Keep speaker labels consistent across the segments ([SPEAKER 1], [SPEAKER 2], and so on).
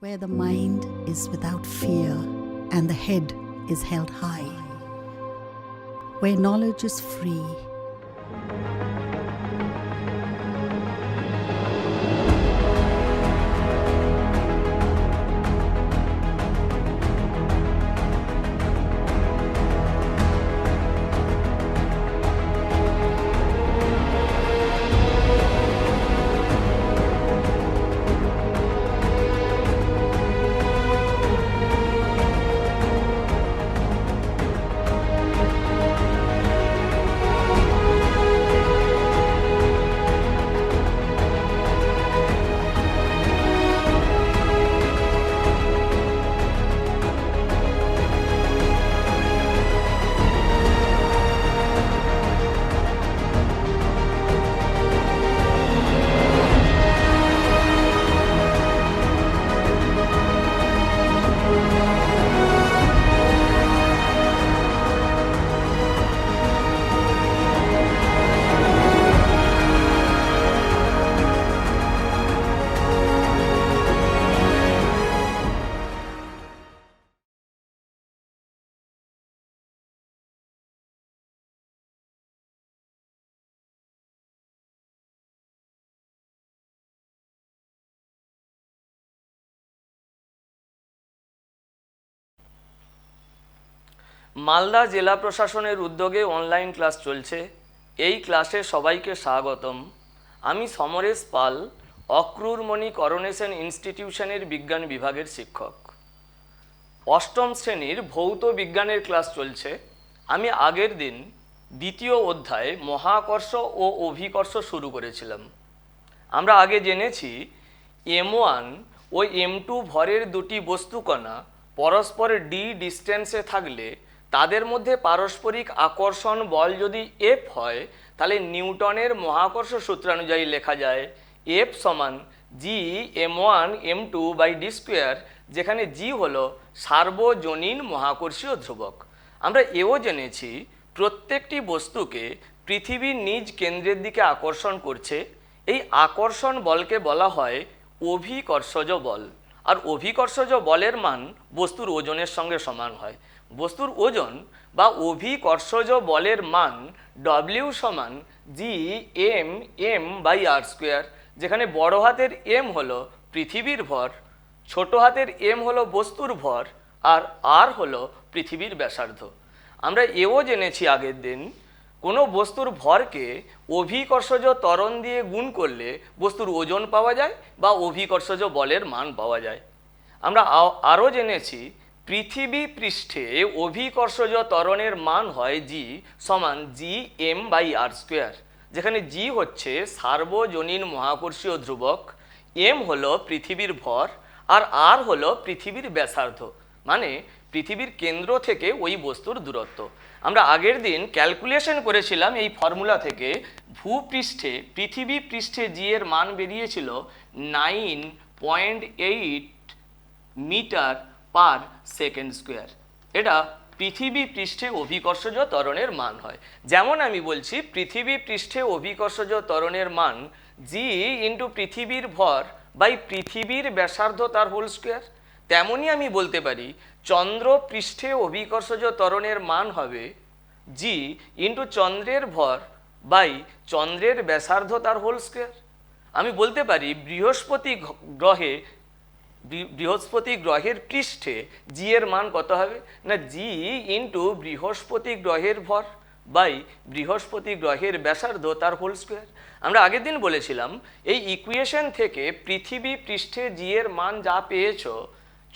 [SPEAKER 1] where the mind is without fear and the head is held high, where knowledge is free.
[SPEAKER 2] Malda জেলা প্রশাসনের উদ্যোগে online class চলছে। এই ক্লাসে সবাইকে স্বাগতম। আমি সমরেশ পাল, অক্রুরমণি করোনেশন ইনস্টিটিউশনের বিজ্ঞান বিভাগের শিক্ষক। অষ্টম শ্রেণীর ভৌত বিজ্ঞানের ক্লাস চলছে। আমি আগের দিন দ্বিতীয় অধ্যায়ে মহাকর্ষ ও অভিকর্ষ শুরু করেছিলাম। আমরা আগে জেনেছি M1 ও M2 ভরের দুটি বস্তুকণা পরস্পর d ডিস্টেন্সে থাকলে তাদের মধ্যে পারস্পরিক আকর্ষণ বল যদি F হয়, তাহলে নিউটনের মহাকর্ষ সূত্রানুযায়ী লেখা যায় F সমান g m1 m2 by d square, যেখানে g হলো সার্বজনীন মহাকর্ষীয় ধ্রুবক। আমরা এও জেনেছি প্রত্যেকটি বস্তুকে পৃথিবীর নিজ কেন্দ্রের দিকে আকর্ষণ করছে। এই আকর্ষণ বলকে বলা হয় অভিকর্ষজ বল, আর অভিকর্ষজ বলের মান বস্তুর ওজনের সঙ্গে সমান হয়। বস্তুর ওজন বা অভিকর্ষজ বলের মান W সমান G M M by R square, যেখানে বড় হাতের M হলো পৃথিবীর ভর, ছোট হাতের m হলো বস্তুর ভর, আর r হলো পৃথিবীর ব্যাসার্ধ। আমরা এও জেনেছি আগের দিন কোনো বস্তুর ভরকে অভিকর্ষজ ত্বরণ দিয়ে গুণ করলে বস্তুর ওজন পাওয়া যায় বা অভিকর্ষজ বলের মান পাওয়া যায়। আমরা আরও জেনেছি পৃথিবী পৃষ্ঠে অভিকর্ষজ ত্বরণের মান হয় g সমান G M by R square, যেখানে g হচ্ছে সার্বজনীন মহাকর্ষীয় ধ্রুবক, m হলো পৃথিবীর ভর, আর r হলো পৃথিবীর ব্যাসার্ধ, মানে পৃথিবীর কেন্দ্র থেকে ওই বস্তুর দূরত্ব। আমরা আগের দিন ক্যালকুলেশন করেছিলাম এই ফর্মুলা থেকে। ভূপৃষ্ঠে পৃথিবী পৃষ্ঠে জি এর মান বেরিয়েছিল 9.8 মিটার পার সেকেন্ড স্কোয়ার। এটা পৃথিবী পৃষ্ঠে অভিকর্ষজ ত্বরণের মান হয়। যেমন আমি বলছি পৃথিবী পৃষ্ঠে অভিকর্ষজ ত্বরণের মান জি ইন্টু পৃথিবীর ভর বাই পৃথিবীর ব্যাসার্ধ তার হোল স্কোয়ার, তেমনই আমি বলতে পারি চন্দ্র পৃষ্ঠে অভিকর্ষজ ত্বরণের মান হবে জি ইন্টু চন্দ্রের ভর বাই চন্দ্রের ব্যাসার্ধ তার হোল স্কোয়ার। আমি বলতে পারি বৃহস্পতি গ্রহের পৃষ্ঠে জি এর মান কত হবে না জি ইন্টু বৃহস্পতি গ্রহের ভর বাই বৃহস্পতি গ্রহের ব্যাসার্ধ তার হোল স্কোয়ার। আমরা আগের দিন বলেছিলাম এই ইকুয়েশন থেকে পৃথিবী পৃষ্ঠে জি এর মান যা পেয়েছ,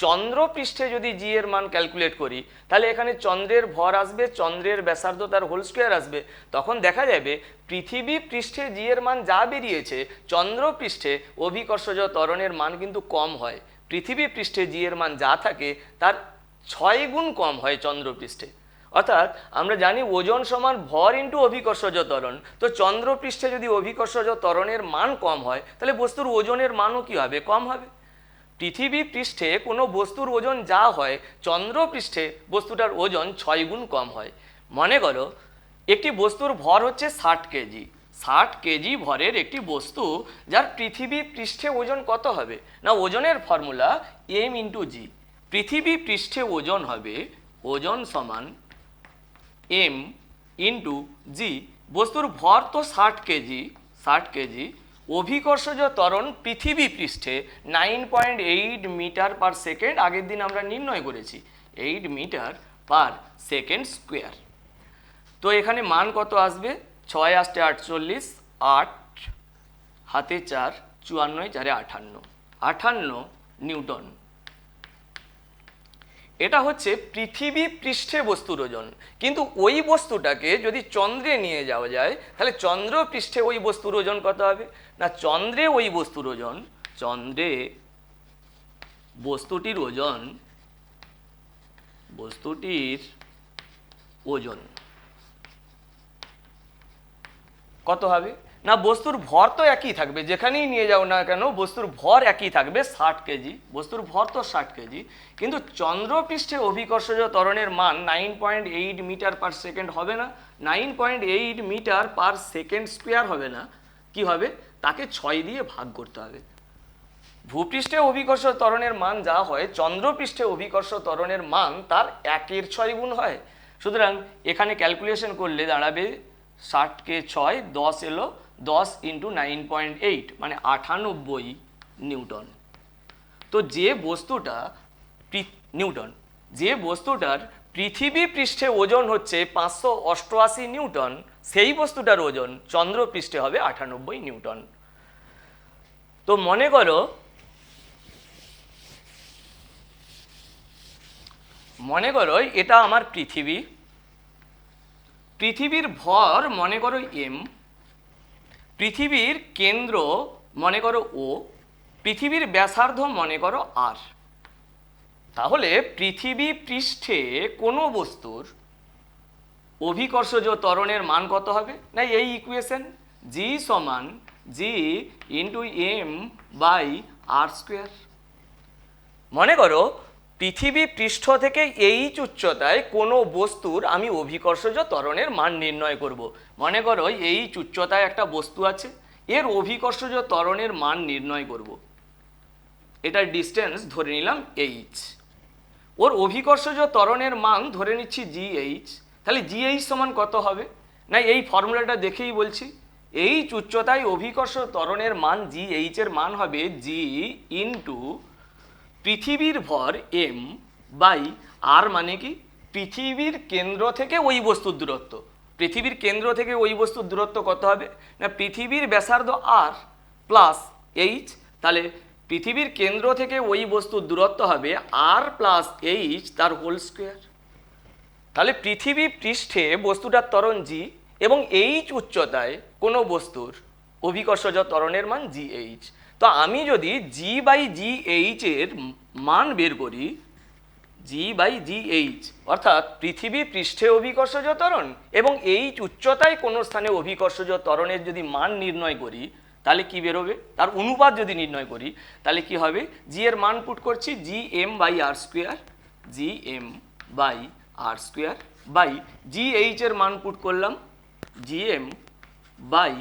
[SPEAKER 2] চন্দ্র পৃষ্ঠে যদি জি এর মান ক্যালকুলেট করি তাহলে এখানে চন্দ্রের ভর আসবে, চন্দ্রের ব্যাসার্ধ তার হোল স্কোয়ার আসবে। তখন দেখা যাবে পৃথিবী পৃষ্ঠে জি এর মান যা বেরিয়েছে, চন্দ্র পৃষ্ঠে অভিকর্ষজ ত্বরণের মান কিন্তু কম হয়। পৃথিবী পৃষ্ঠে জি এর মান যা থাকে তার 6 গুণ কম হয় চন্দ্র পৃষ্ঠে। অর্থাৎ আমরা জানি ওজন সমান ভর ইন্টু অভিকর্ষজ ত্বরণ। তো চন্দ্র পৃষ্ঠে যদি অভিকর্ষজ ত্বরণের মান কম হয় তাহলে বস্তুর ওজনের মানও কী হবে? কম হবে। পৃথিবী পৃষ্ঠে কোনো বস্তুর ওজন যা হয়, চন্দ্র পৃষ্ঠে বস্তুটার ওজন 6 গুণ কম হয়। মনে করো একটি বস্তুর ভর হচ্ছে 60 কেজি। 60 কেজি ভরের একটি বস্তু যার পৃথিবী পৃষ্ঠে ওজন কত হবে? না, ওজনের ফর্মুলা m ইন্টু জি। পৃথিবী পৃষ্ঠে ওজন হবে ওজন সমান m ইন্টু জি। বস্তুর ভর তো 60 কেজি, 60 কেজি। অভিকর্ষজ ত্বরণ পৃথিবী পৃষ্ঠে 9.8 মিটার পার সেকেন্ড আগের দিন আমরা নির্ণয় করেছি, 8 মিটার পার সেকেন্ড স্কোয়ার। তো এখানে মান কত আসবে? 6 আসতে 48, 8 হাতে 4, 54 4 58, 58 নিউটন। এটা হচ্ছে পৃথিবী পৃষ্ঠে বস্তুর ওজন। কিন্তু ওই বস্তুটাকে যদি চন্দ্রে নিয়ে যাওয়া যায় তাহলে চন্দ্র পৃষ্ঠে ওই বস্তুর ওজন কত হবে? না, চন্দ্রে ওই বস্তুর ওজন, চন্দ্রে বস্তুটির ওজন কত হবে? না, বস্তুর ভর তো একই থাকবে, যেখানেই নিয়ে যাও না কেন বস্তুর ভর একই থাকবে, 60 কেজি। বস্তুর ভর তো 60 কেজি, কিন্তু চন্দ্রপৃষ্ঠে অভিকর্ষজ ত্বরণের মান 9.8 মিটার পার সেকেন্ড হবে না, 9.8 মিটার পার সেকেন্ড স্কোয়ার হবে না। কি হবে? তাকে 6 দিয়ে ভাগ করতে হবে। ভূপৃষ্ঠে অভিকর্ষ ত্বরণের মান যা হয় চন্দ্রপৃষ্ঠে অভিকর্ষ ত্বরণের মান তার 1-এর 6 গুণ হয়। সুতরাং এখানে ক্যালকুলেশন করলে দাঁড়াবে 60 কে 6, 10 এলো, 10 ইন্টু 9.8 মানে 98 নিউটন। তো যে বস্তুটার পৃথিবী পৃষ্ঠে ওজন হচ্ছে 588 নিউটন, সেই বস্তুটার ওজন চন্দ্রপৃষ্ঠে হবে 98 নিউটন। তো মনে করো এটা আমার পৃথিবীর ভর মনে করো m, পৃথিবীর কেন্দ্র মনে করো O, পৃথিবীর ব্যাসার্ধ মনে করো r। তাহলে পৃথিবী পৃষ্ঠে কোনো বস্তুর অভিকর্ষজ ত্বরণের মান কত হবে? না, এই ইকুয়েশন g সমান g into m by r square. মনে করো পৃথিবী পৃষ্ঠ থেকে h উচ্চতায় কোনো বস্তুর আমি অভিকর্ষজ ত্বরণের মান নির্ণয় করব। মনে করো h উচ্চতায় একটা বস্তু আছে, এর অভিকর্ষজ ত্বরণের মান নির্ণয় করব। এটার ডিস্টেন্স ধরে নিলাম h, ওর অভিকর্ষজ ত্বরণের মান ধরে নিচ্ছি gh। তাহলে gh সমান কত হবে? না, এই ফর্মুলাটা দেখেই বলছি, h উচ্চতায় অভিকর্ষ ত্বরণের মান gh এর মান হবে g ইন্টু পৃথিবীর ভর m বাই r, মানে কি পৃথিবীর কেন্দ্র থেকে ওই বস্তুর দূরত্ব। পৃথিবীর কেন্দ্র থেকে ওই বস্তুর দূরত্ব কত হবে? না, পৃথিবীর ব্যাসার্ধ r প্লাস h। তাহলে পৃথিবীর কেন্দ্র থেকে ওই বস্তুর দূরত্ব হবে r প্লাস h তার হোল স্কোয়ার। তাহলে পৃথিবী পৃষ্ঠে বস্তুটার ত্বরণ g এবং h উচ্চতায় কোনো বস্তুর অভিকর্ষজ ত্বরণের মান gh। তো আমি যদি g বাই gh এর মান বের করি, g বাই gh অর্থাৎ পৃথিবী পৃষ্ঠে অভিকর্ষজ ত্বরণ এবং h উচ্চতায় কোনো স্থানে অভিকর্ষজ ত্বরণের যদি মান নির্ণয় করি তাহলে কি বেরোবে? তার অনুপাত যদি নির্ণয় করি তাহলে কি হবে? g এর মান পুট করছি gm by r square, gm by r square by gh এর মান পুট করলাম gm by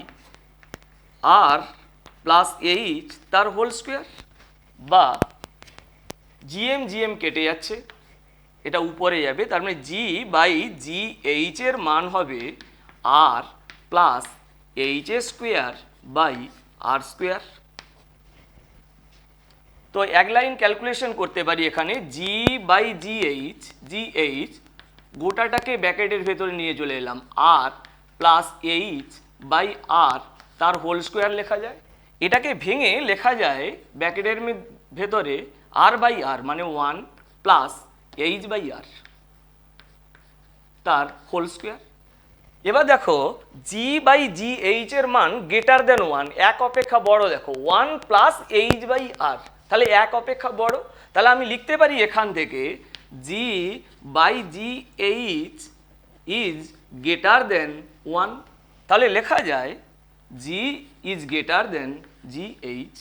[SPEAKER 2] r plus h তার হোল স্কোয়ার, বা gm কেটে যাচ্ছে, এটা উপরে যাবে, তার মানে g বাই gh এর মান হবে r plus h square by r square. তো এক লাইন ক্যালকুলেশন করতে পারি এখানে, g বাই gh গোটাটাকে ব্র্যাকেটের ভেতরে নিয়ে চলে এলাম, r plus h by r তার হোল স্কোয়ার লেখা যায়। এটাকে ভেঙে লেখা যায় ব্র্যাকেটের ভেতরে r বাই r মানে 1 প্লাস h বাই r তার হোল স্কোয়ার। এবার দেখো g বাই gh এর মান গ্রেটার দেন 1, এক অপেক্ষা বড়, দেখো 1 প্লাস h বাই r, তাহলে এক অপেক্ষা বড়। তাহলে আমি লিখতে পারি এখান থেকে g by gh is greater than 1। তাহলে লেখা যায় g is greater than gh।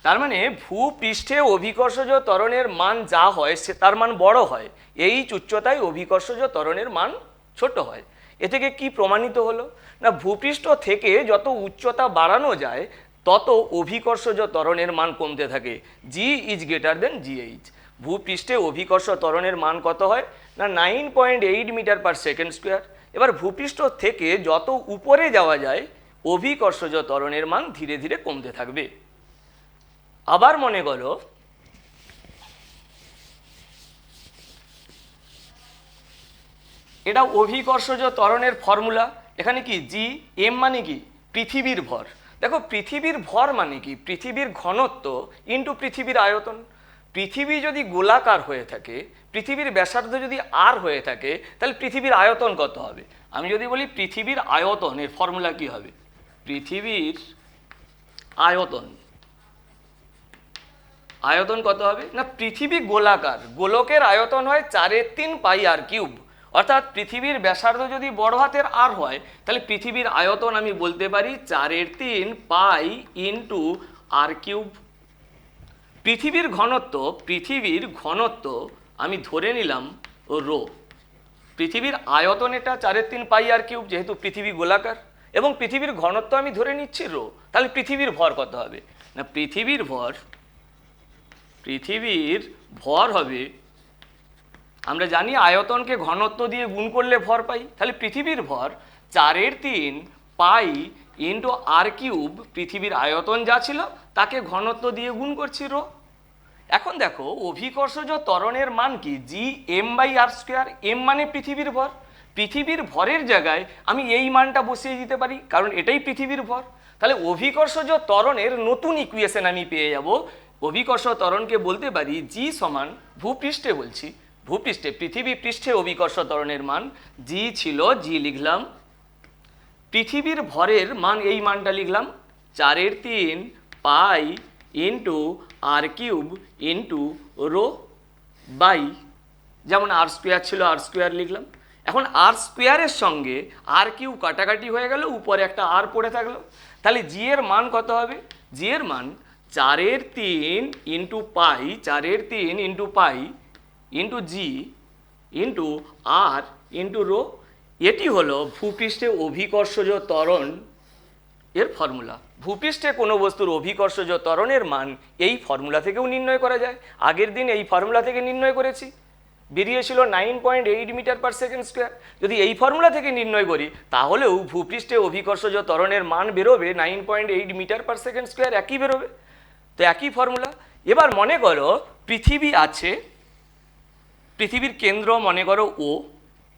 [SPEAKER 2] তার মানে ভূপৃষ্ঠে অভিকর্ষজ ত্বরণের মান যা হয় সে তার মান বড় হয়, h উচ্চতায় অভিকর্ষজ ত্বরণের মান ছোট হয়। এ থেকে কি প্রমাণিত হলো না ভূপৃষ্ঠ থেকে যত উচ্চতা বাড়ানো যায় তত অভিকর্ষজ ত্বরণের মান কমতে থাকে। জি ইজ গ্রেটার দেন জিএইচ। ভূপৃষ্ঠে অভিকর্ষ ত্বরণের মান কত হয় না 9.8 মিটার পার সেকেন্ড স্কোয়ার। এবার ভূপৃষ্ঠ থেকে যত উপরে যাওয়া যায় অভিকর্ষজ ত্বরণের মান ধীরে ধীরে কমতে থাকবে। আবার মনে করো এটা অভিকর্ষজ ত্বরণের ফর্মুলা। এখানে কি জি এম মানে কি পৃথিবীর ভর। দেখো পৃথিবীর ভর মানে কি পৃথিবীর ঘনত্ব ইন্টু পৃথিবীর আয়তন। পৃথিবী যদি গোলাকার হয়ে থাকে, পৃথিবীর ব্যাসার্ধ যদি আর হয়ে থাকে, তাহলে পৃথিবীর আয়তন কত হবে? আমি যদি বলি পৃথিবীর আয়তন, এর ফর্মুলা কি হবে? পৃথিবীর আয়তন, আয়তন কত হবে না পৃথিবী গোলাকার, গোলকের আয়তন হয় 4/3 পাই আর কিউব। অর্থাৎ পৃথিবীর ব্যাসার্ধ যদি বড় হাতের আর হয় তাহলে পৃথিবীর আয়তন আমি বলতে পারি 4/3 পাই ইন্টু আর কিউব। পৃথিবীর ঘনত্ব আমি ধরে নিলাম রো। পৃথিবীর আয়তন এটা 4/3 পাই আর কিউব, যেহেতু পৃথিবী গোলাকার, এবং পৃথিবীর ঘনত্ব আমি ধরে নিচ্ছি রো। তাহলে পৃথিবীর ভর কত হবে না পৃথিবীর ভর হবে, আমরা জানি আয়তনকে ঘনত্ব দিয়ে গুণ করলে ভর পাই, তাহলে পৃথিবীর ভর 4/3 পাই ইন্টু আর কিউব। পৃথিবীর আয়তন যা ছিল তাকে ঘনত্ব দিয়ে গুণ করছি রো। এখন দেখো অভিকর্ষজ ত্বরণের মান কি G M by R square. M মানে পৃথিবীর ভর, পৃথিবীর ভরের জায়গায় আমি এই মানটা বসিয়ে দিতে পারি কারণ এটাই পৃথিবীর ভর। তাহলে অভিকর্ষজ ত্বরণের নতুন ইকুয়েশন আমি পেয়ে যাব। অভিকর্ষ ত্বরণকে বলতে পারি জি সমান ভূপৃষ্ঠে, বলছি ভূপৃষ্ঠে পৃথিবী পৃষ্ঠে অভিকর্ষ ত্বরণের মান জি ছিল, জি লিখলাম, পৃথিবীর ভরের মান এই মানটা লিখলাম 4/3 pi into R cube into rho by, যেমন আর স্কোয়ার ছিল আর স্কোয়ার লিখলাম। এখন আর স্কোয়ারের সঙ্গে আর কিউব কাটাকাটি হয়ে গেল, উপরে একটা আর পড়ে থাকলো। তাহলে জি এর মান কত হবে? জি এর মান 4/3 into pi, 4/3 into pi into G into R into rho. এটি হলো ভূপৃষ্ঠে অভিকর্ষজ ত্বরণ এর ফর্মুলা। ভূপৃষ্ঠে কোনো বস্তুর অভিকর্ষজ ত্বরণের মান এই ফর্মুলা থেকেও নির্ণয় করা যায়। আগের দিন এই ফর্মুলা থেকে নির্ণয় করেছি, বেরিয়েছিল 9.8 মিটার পার সেকেন্ড স্কোয়ার। যদি এই ফর্মুলা থেকে নির্ণয় করি তাহলেও ভূপৃষ্ঠে অভিকর্ষজ ত্বরণের মান বেরোবে 9.8 মিটার পার সেকেন্ড স্কোয়ার, একই বেরোবে। তো একই ফর্মুলা। এবার মনে করো পৃথিবী আছে, পৃথিবীর কেন্দ্র মনে করো ও,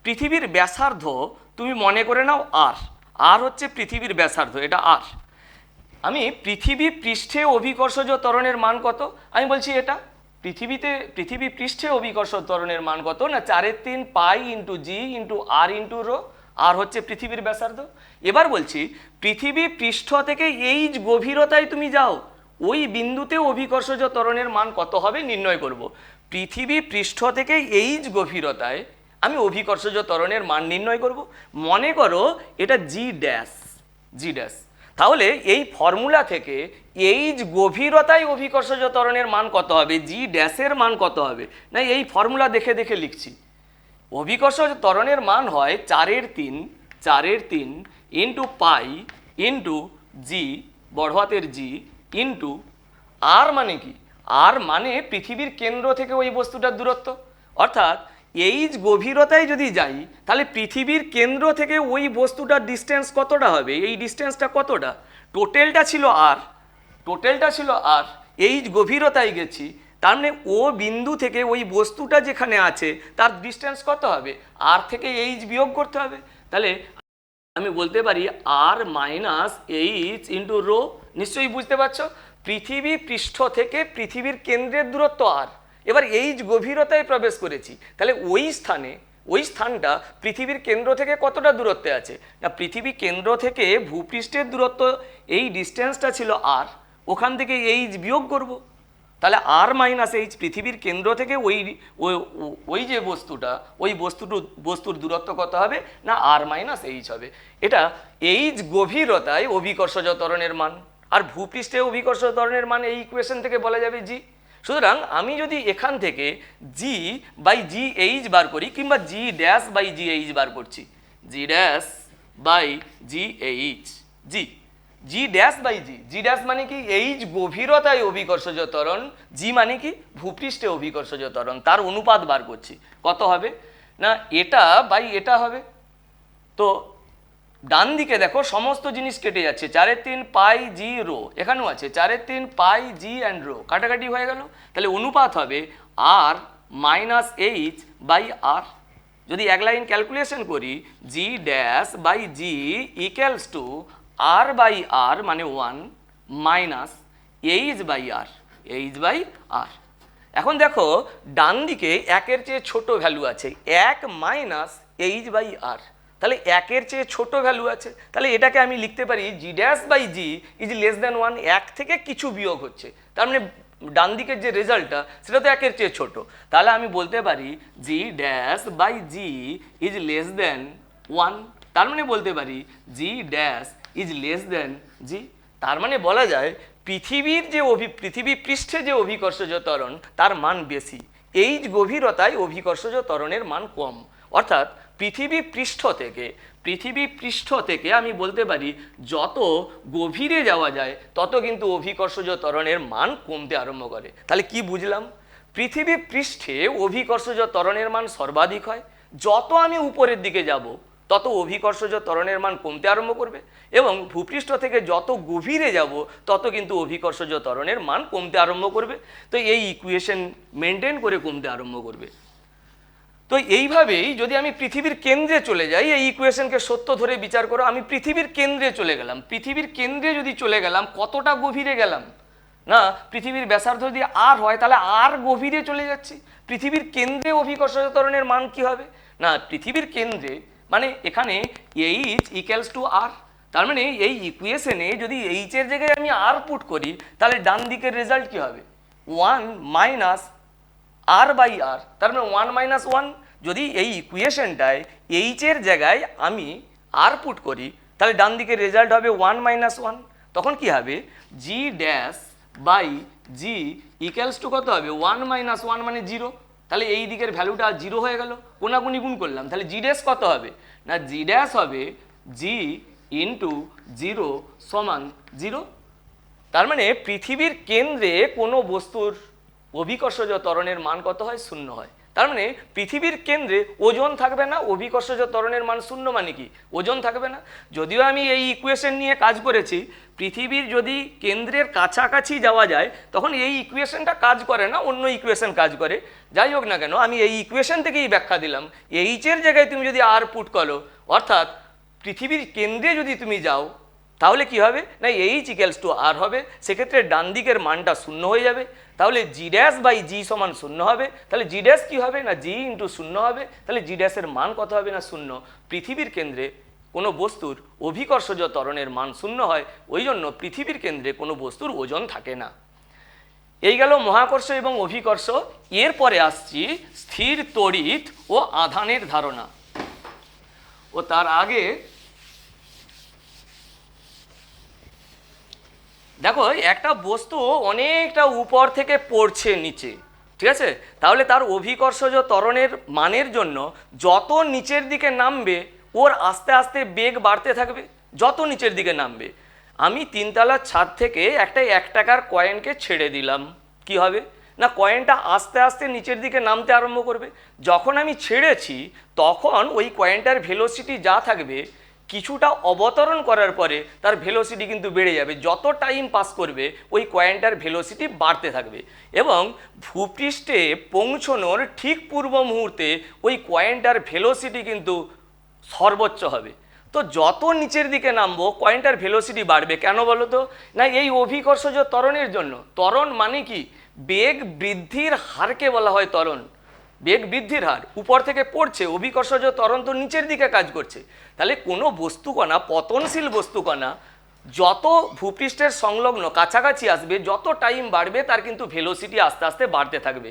[SPEAKER 2] পৃথিবীর ব্যাসার্ধ তুমি মনে করে নাও আর, আর হচ্ছে পৃথিবীর ব্যাসার্ধ, এটা আর। আমি পৃথিবী পৃষ্ঠে অভিকর্ষজ ত্বরণের মান কত আমি বলছি এটা পৃথিবী পৃষ্ঠে অভিকর্ষ ত্বরণের মান কত না 4/3 pi into G into R into rho. আর হচ্ছে পৃথিবীর ব্যাসার্ধ। এবার বলছি পৃথিবী পৃষ্ঠ থেকে এই গভীরতায় তুমি যাও, ওই বিন্দুতে অভিকর্ষজ ত্বরণের মান কত হবে নির্ণয় করব। পৃথিবী পৃষ্ঠ থেকে এই গভীরতায় আমি অভিকর্ষজ ত্বরণের মান নির্ণয় করব। মনে করো এটা জি ড্যাশ, জি ড্যাশ। তাহলে এই ফর্মুলা থেকে এই গভীরতায় অভিকর্ষজ ত্বরণের মান কত হবে, জি ড্যাশের মান কত হবে না এই ফর্মুলা দেখে দেখে লিখছি। অভিকর্ষজ ত্বরণের মান হয় 4/3 ইন্টু পাই ইন্টু জি বড় হাতের জি ইন্টু আর মানে কি, আর মানে পৃথিবীর কেন্দ্র থেকে ওই বস্তুটার দূরত্ব। অর্থাৎ এই গভীরতায় যদি যাই তাহলে পৃথিবীর কেন্দ্র থেকে ওই বস্তুটার ডিস্টেন্স কতটা হবে, এই ডিস্টেন্সটা কতটা, টোটালটা ছিল আর, এই গভীরতায় গেছি, তার মানে ও বিন্দু থেকে ওই বস্তুটা যেখানে আছে তার ডিস্টেন্স কত হবে, আর থেকে এইচ বিয়োগ করতে হবে। তাহলে আমি বলতে পারি আর মাইনাস এইচ ইন্টু রো। নিশ্চয়ই বুঝতে পারছো পৃথিবী পৃষ্ঠ থেকে পৃথিবীর কেন্দ্রের দূরত্ব আর, এবার এইচ গভীরতায় প্রবেশ করেছি, তাহলে ওই স্থানটা পৃথিবীর কেন্দ্র থেকে কতটা দূরত্বে আছে না পৃথিবী কেন্দ্র থেকে ভূপৃষ্ঠের দূরত্ব এই ডিস্টেন্সটা ছিল আর, ওখান থেকে এইচ বিয়োগ করব। তাহলে আর মাইনাস এইচ পৃথিবীর কেন্দ্র থেকে ওই যে বস্তুটা ওই বস্তুর দূরত্ব কত হবে না আর মাইনাস এইচ হবে। এটা এইচ গভীরতায় অভিকর্ষজ ত্বরণের মান, আর ভূপৃষ্ঠে অভিকর্ষজ ত্বরণের মান এই ইকুয়েশন থেকে বলা যাবে জি। সুতরাং আমি যদি এখান থেকে জি বাই জি এইচ বার করি কিংবা G dash by G H বার করছি, G dash by G H G G dash by G G dash মানে কি এইচ গভীরতায় অভিকর্ষজ ত্বরণ, জি মানে কি ভূপৃষ্ঠে অভিকর্ষজ ত্বরণ, তার অনুপাত বার করছি কত হবে না এটা বাই এটা হবে। তো ডান দিকে দেখো সমস্ত জিনিস কেটে যাচ্ছে, 4/3 পাই জি রো, এখানেও আছে 4/3 পাই জি অ্যান্ড রো, কাটাকাটি হয়ে গেল, তাহলে অনুপাত হবে R minus H by R. যদি এক লাইন ক্যালকুলেশন করি, G dash by G equals to R by R মানে 1 minus H by R, H by R. এখন দেখো ডান দিকে একের চেয়ে ছোট ভ্যালু আছে, 1 মাইনাস এইচ বাই আর, তাহলে একের চেয়ে ছোট ভ্যালু আছে, তাহলে এটাকে আমি লিখতে পারি G dash by G is less than 1, এক থেকে কিছু বিয়োগ হচ্ছে, তার মানে ডান দিকের যে রেজাল্টটা সেটা তো একের চেয়ে ছোট, তাহলে আমি বলতে পারি G dash by G is less than 1, তার মানে বলতে পারি G dash is less than G. তার মানে বলা যায় পৃথিবীর যে পৃথিবী পৃষ্ঠে যে অভিকর্ষজ ত্বরণ তার মান বেশি, এইচ গভীরতায় অভিকর্ষজ ত্বরণের মান কম, অর্থাৎ পৃথিবী পৃষ্ঠ থেকে আমি বলতে পারি যত গভীরে যাওয়া যায় তত কিন্তু অভিকর্ষজ ত্বরণের মান কমতে আরম্ভ করে। তাহলে কি বুঝলাম, পৃথিবী পৃষ্ঠে অভিকর্ষজ ত্বরণের মান সর্বাধিক হয়, যত আমি উপরের দিকে যাব তত অভিকর্ষজ ত্বরণের মান কমতে আরম্ভ করবে, এবং ভূপৃষ্ঠ থেকে যত গভীরে যাব তত কিন্তু অভিকর্ষজ ত্বরণের মান কমতে আরম্ভ করবে। তো এই ইকুয়েশন মেনটেন করে কমতে আরম্ভ করবে। তো এইভাবেই যদি আমি পৃথিবীর কেন্দ্রে চলে যাই, এই ইকুয়েশনকে সত্য ধরে বিচার করো, আমি পৃথিবীর কেন্দ্রে চলে গেলাম, পৃথিবীর কেন্দ্রে যদি চলে গেলাম কতটা গভীরে গেলাম না, পৃথিবীর ব্যাসার্ধ যদি আর হয় তাহলে আর গভীরে চলে যাচ্ছি। পৃথিবীর কেন্দ্রে অভিকর্ষজ ত্বরণের মান কি হবে না, পৃথিবীর কেন্দ্রে মানে এখানে এইচ ইকুয়ালস টু আর, তার মানে এই ইকুয়েশনে যদি এইচ এর জায়গায় আমি আর পুট করি তাহলে ডান দিকের রেজাল্ট কি হবে 1 মাইনাস আর বাই আর, তার মানে 1 মাইনাস 1। যদি এই ইকুয়েশনটায় এইচ এর জায়গায় আমি আর পুট করি তাহলে ডান দিকের রেজাল্ট হবে 1 মাইনাস 1, তখন কি হবে G dash by G equals to কত হবে 1 মাইনাস 1 মানে 0, তাহলে এই দিকের ভ্যালুটা 0 হয়ে গেল, কোনাকুনি গুণ করলাম, তাহলে জি ড্যাশ কত হবে না, জি ড্যাশ হবে জি ইন্টু 0 সমান 0। তার মানে পৃথিবীর কেন্দ্রে কোনো বস্তুর অভিকর্ষজ ত্বরণের মান কত হয়, 0 হয়। তার মানে পৃথিবীর কেন্দ্রে ওজন থাকবে না, অভিকর্ষজ ত্বরণের মান 0 মানে কি ওজন থাকবে না। যদিও আমি এই ইকুয়েশন নিয়ে কাজ করেছি, পৃথিবীর যদি কেন্দ্রের কাছাকাছি যাওয়া যায় তখন এই ইকুয়েশনটা কাজ করে না, অন্য ইকুয়েশন কাজ করে। যাই হোক না কেন আমি এই ইকুয়েশন থেকেই ব্যাখ্যা দিলাম, এইচের জায়গায় তুমি যদি আর পুট করো, অর্থাৎ পৃথিবীর কেন্দ্রে যদি তুমি যাও তাহলে কি হবে না এইচ ইকুয়ালস টু আর হবে, সেক্ষেত্রে ডান দিকের মানটা 0 হয়ে যাবে, তাহলে জি ড্যাশ বাই জি সমান 0 হবে, তাহলে জি ড্যাশ কী হবে না জি ইন্টু 0 হবে, তাহলে জি ড্যাশের মান কত হবে না 0। পৃথিবীর কেন্দ্রে কোনো বস্তুর অভিকর্ষজ ত্বরণের মান 0 হয়, ওই জন্য পৃথিবীর কেন্দ্রে কোনো বস্তুর ওজন থাকে না। এই গেল মহাকর্ষ এবং অভিকর্ষ। এরপরে আসছি স্থির তড়িৎ ও আধানের ধারণা। ও তার আগে দেখো একটা বস্তু অনেকটা উপর থেকে পড়ছে নিচে, ঠিক আছে, তাহলে তার অভিকর্ষজ ত্বরণের মানের জন্য যত নিচের দিকে নামবে ওর আস্তে আস্তে বেগ বাড়তে থাকবে, যত নিচের দিকে নামবে। আমি 3 তলার ছাদ থেকে একটা 1 টাকার কয়েনকে ছেড়ে দিলাম, কি হবে না কয়েনটা আস্তে আস্তে নিচের দিকে নামতে আরম্ভ করবে। যখন আমি ছেড়েছি তখন ওই কয়েনটার ভেলোসিটি যা থাকবে, কিছুটা অবতরণ করার পরে তার ভেলোসিটি কিন্তু বেড়ে যাবে, যত টাইম পাস করবে ওই কয়েনটার ভেলোসিটি বাড়তে থাকবে, এবং ভূপৃষ্ঠে পৌঁছনোর ঠিক পূর্ব মুহূর্তে ওই কয়েনটার ভেলোসিটি কিন্তু সর্বোচ্চ হবে। তো যত নিচের দিকে নামবো কয়েনটার ভেলোসিটি বাড়বে, কেন বলো তো না এই অভিকর্ষজ ত্বরণের জন্য। ত্বরণ মানে কি বেগ বৃদ্ধির হারকে বলা হয় ত্বরণ, বেগ বৃদ্ধির হার, উপর থেকে পড়ছে, অভিকর্ষজ ত্বরণ তো নিচের দিকে কাজ করছে। তাহলে কোনো বস্তুকণা, পতনশীল বস্তুকণা যত ভূপৃষ্ঠের সংলগ্ন কাছাকাছি আসবে, যত টাইম বাড়বে তার কিন্তু ভেলোসিটি আস্তে আস্তে বাড়তে থাকবে।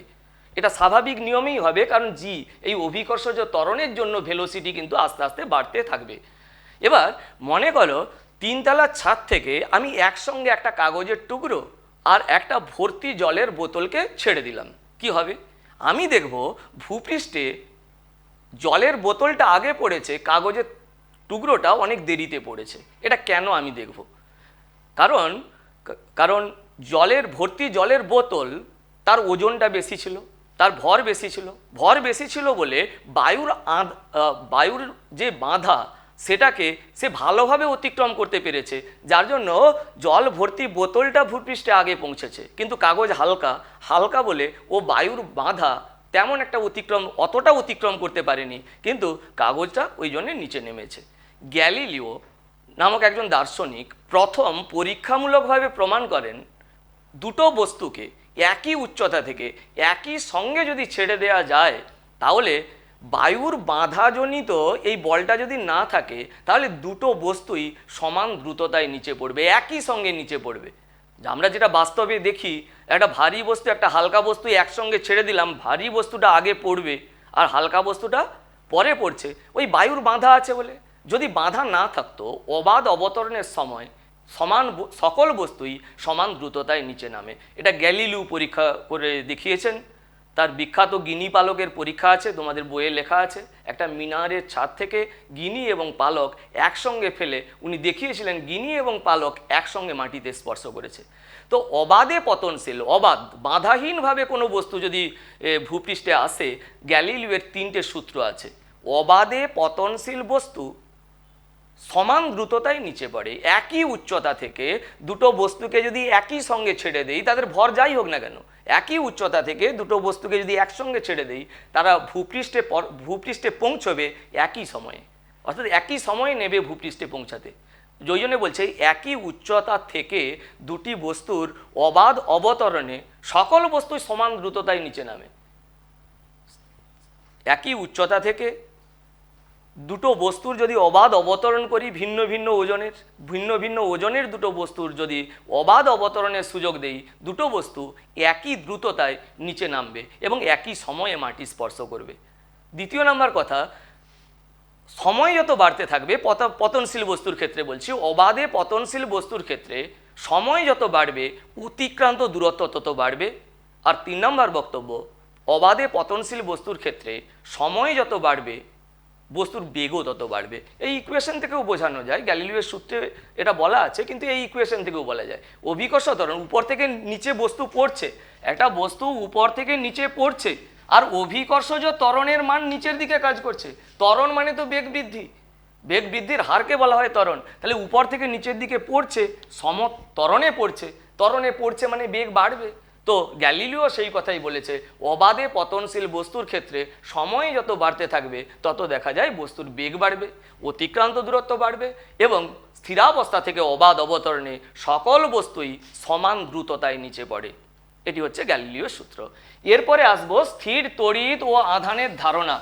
[SPEAKER 2] এটা স্বাভাবিক নিয়মেই হবে, কারণ জি এই অভিকর্ষজ ত্বরণের জন্য ভেলোসিটি কিন্তু আস্তে আস্তে বাড়তে থাকবে। এবার মনে করো 3 তলার ছাদ থেকে আমি একসঙ্গে একটা কাগজের টুকরো আর একটা ভর্তি জলের বোতলকে ছেড়ে দিলাম, কি হবে আমি দেখব ভূপৃষ্ঠে জলের বোতলটা আগে পড়েছে, কাগজের টুকরোটা অনেক দেরিতে পড়েছে। এটা কেন আমি দেখব। কারণ কারণ ভর্তি জলের বোতল, তার ওজনটা বেশি ছিল, তার ভর বেশি ছিল। ভর বেশি ছিল বলে বায়ুর যে বাধা সেটাকে সে ভালোভাবে অতিক্রম করতে পেরেছে, যার জন্য জল ভর্তি বোতলটা ভূপৃষ্ঠে আগে পৌঁছেছে। কিন্তু কাগজ হালকা, হালকা বলে ও বায়ুর বাধা তেমন একটা অতটা অতিক্রম করতে পারেনি, কিন্তু কাগজটা ওই জন্য নিচে নেমেছে। গ্যালিলিও নামক একজন দার্শনিক প্রথম পরীক্ষামূলকভাবে প্রমাণ করেন দুটো বস্তুকে একই উচ্চতা থেকে একই সঙ্গে যদি ছেড়ে দেওয়া যায়, তাহলে বায়ুর বাধাজনিত এই বলটা যদি না থাকে, তাহলে দুটো বস্তুই সমান দ্রুততায় নিচে পড়বে, একই সঙ্গে নিচে পড়বে। আমরা যেটা বাস্তবে দেখি, একটা ভারী বস্তু একটা হালকা বস্তু একসঙ্গে ছেড়ে দিলাম, ভারী বস্তুটা আগে পড়বে আর হালকা বস্তুটা পরে পড়ছে, ওই বায়ুর বাধা আছে বলে। যদি বাধা না থাকতো, অবাধ অবতরণের সময় সকল বস্তুই সমান দ্রুততায় নিচে নামে। এটা গ্যালিলিও পরীক্ষা করে দেখিয়েছেন। তার বিখ্যাত গিনি পালকের পরীক্ষা আছে, তোমাদের বইয়ে লেখা আছে। একটা মিনারের ছাদ থেকে গিনি এবং পালক একসঙ্গে ফেলে উনি দেখিয়েছিলেন গিনি এবং পালক একসঙ্গে মাটিতে স্পর্শ করেছে। তো অবাধে পতনশীল, বাধাহীনভাবে কোনো বস্তু যদি ভূপৃষ্ঠে আসে, গ্যালিলিওর 3টে সূত্র আছে। অবাধে পতনশীল বস্তু সমান দ্রুততায় নিচে পড়ে। একই উচ্চতা থেকে দুটো বস্তুকে যদি একই সঙ্গে ছেড়ে দেই, তাদের ভর যাই হোক না কেন, একই উচ্চতা থেকে দুটো বস্তুকে যদি একসঙ্গে ছেড়ে দেই, তারা ভূপৃষ্ঠে পৌঁছবে একই সময়ে, অর্থাৎ একই সময়ে নেবে ভূপৃষ্ঠে পৌঁছাতে। ওই জন্য বলছে একই উচ্চতা থেকে দুটি বস্তুর অবাধ অবতরণে সকল বস্তু সমান দ্রুততায় নিচে নামে। একই উচ্চতা থেকে দুটো বস্তুর যদি অবাধ অবতরণ করি, ভিন্ন ভিন্ন ওজনের দুটো বস্তুর যদি অবাধ অবতরণের সুযোগ দেই, দুটো বস্তু একই দ্রুততায় নিচে নামবে এবং একই সময়ে মাটি স্পর্শ করবে। দ্বিতীয় নাম্বার কথা, সময় যত বাড়তে থাকবে, পতনশীল বস্তুর ক্ষেত্রে বলছি, অবাধে পতনশীল বস্তুর ক্ষেত্রে সময় যত বাড়বে, অতিক্রান্ত দূরত্ব তত বাড়বে। আর 3 নম্বর বক্তব্য, অবাধে পতনশীল বস্তুর ক্ষেত্রে সময় যত বাড়বে, বস্তুর বেগও তত বাড়বে। এই ইকুয়েশন থেকেও বোঝানো যায়, গ্যালিলিওর সূত্রে এটা বলা আছে, কিন্তু এই ইকুয়েশন থেকেও বলা যায়। অভিকর্ষ ত্বরণ, উপর থেকে নিচে বস্তু পড়ছে, একটা বস্তু উপর থেকে নিচে পড়ছে, আর অভিকর্ষজ ত্বরণের মান নিচের দিকে কাজ করছে। ত্বরণ মানে তো বেগ বৃদ্ধি, বেগ বৃদ্ধির হারকে বলা হয় ত্বরণ। তাহলে উপর থেকে নিচের দিকে পড়ছে, ত্বরণে পড়ছে মানে বেগ বাড়বে। তো গ্যালিলিও সেই কথাই বলেছে, অবাধে পতনশীল বস্তুর ক্ষেত্রে সময় যত বাড়তে থাকবে, তত দেখা যায় বস্তুর বেগ বাড়বে, অতিক্রান্ত দূরত্ব বাড়বে এবং স্থিরাবস্থা থেকে অবাধ অবতরণে সকল বস্তুই সমান দ্রুততায় নিচে পড়ে। এটি হচ্ছে গ্যালিলিওর সূত্র। এরপরে আসবো স্থির তড়িৎ ও আধানের ধারণা।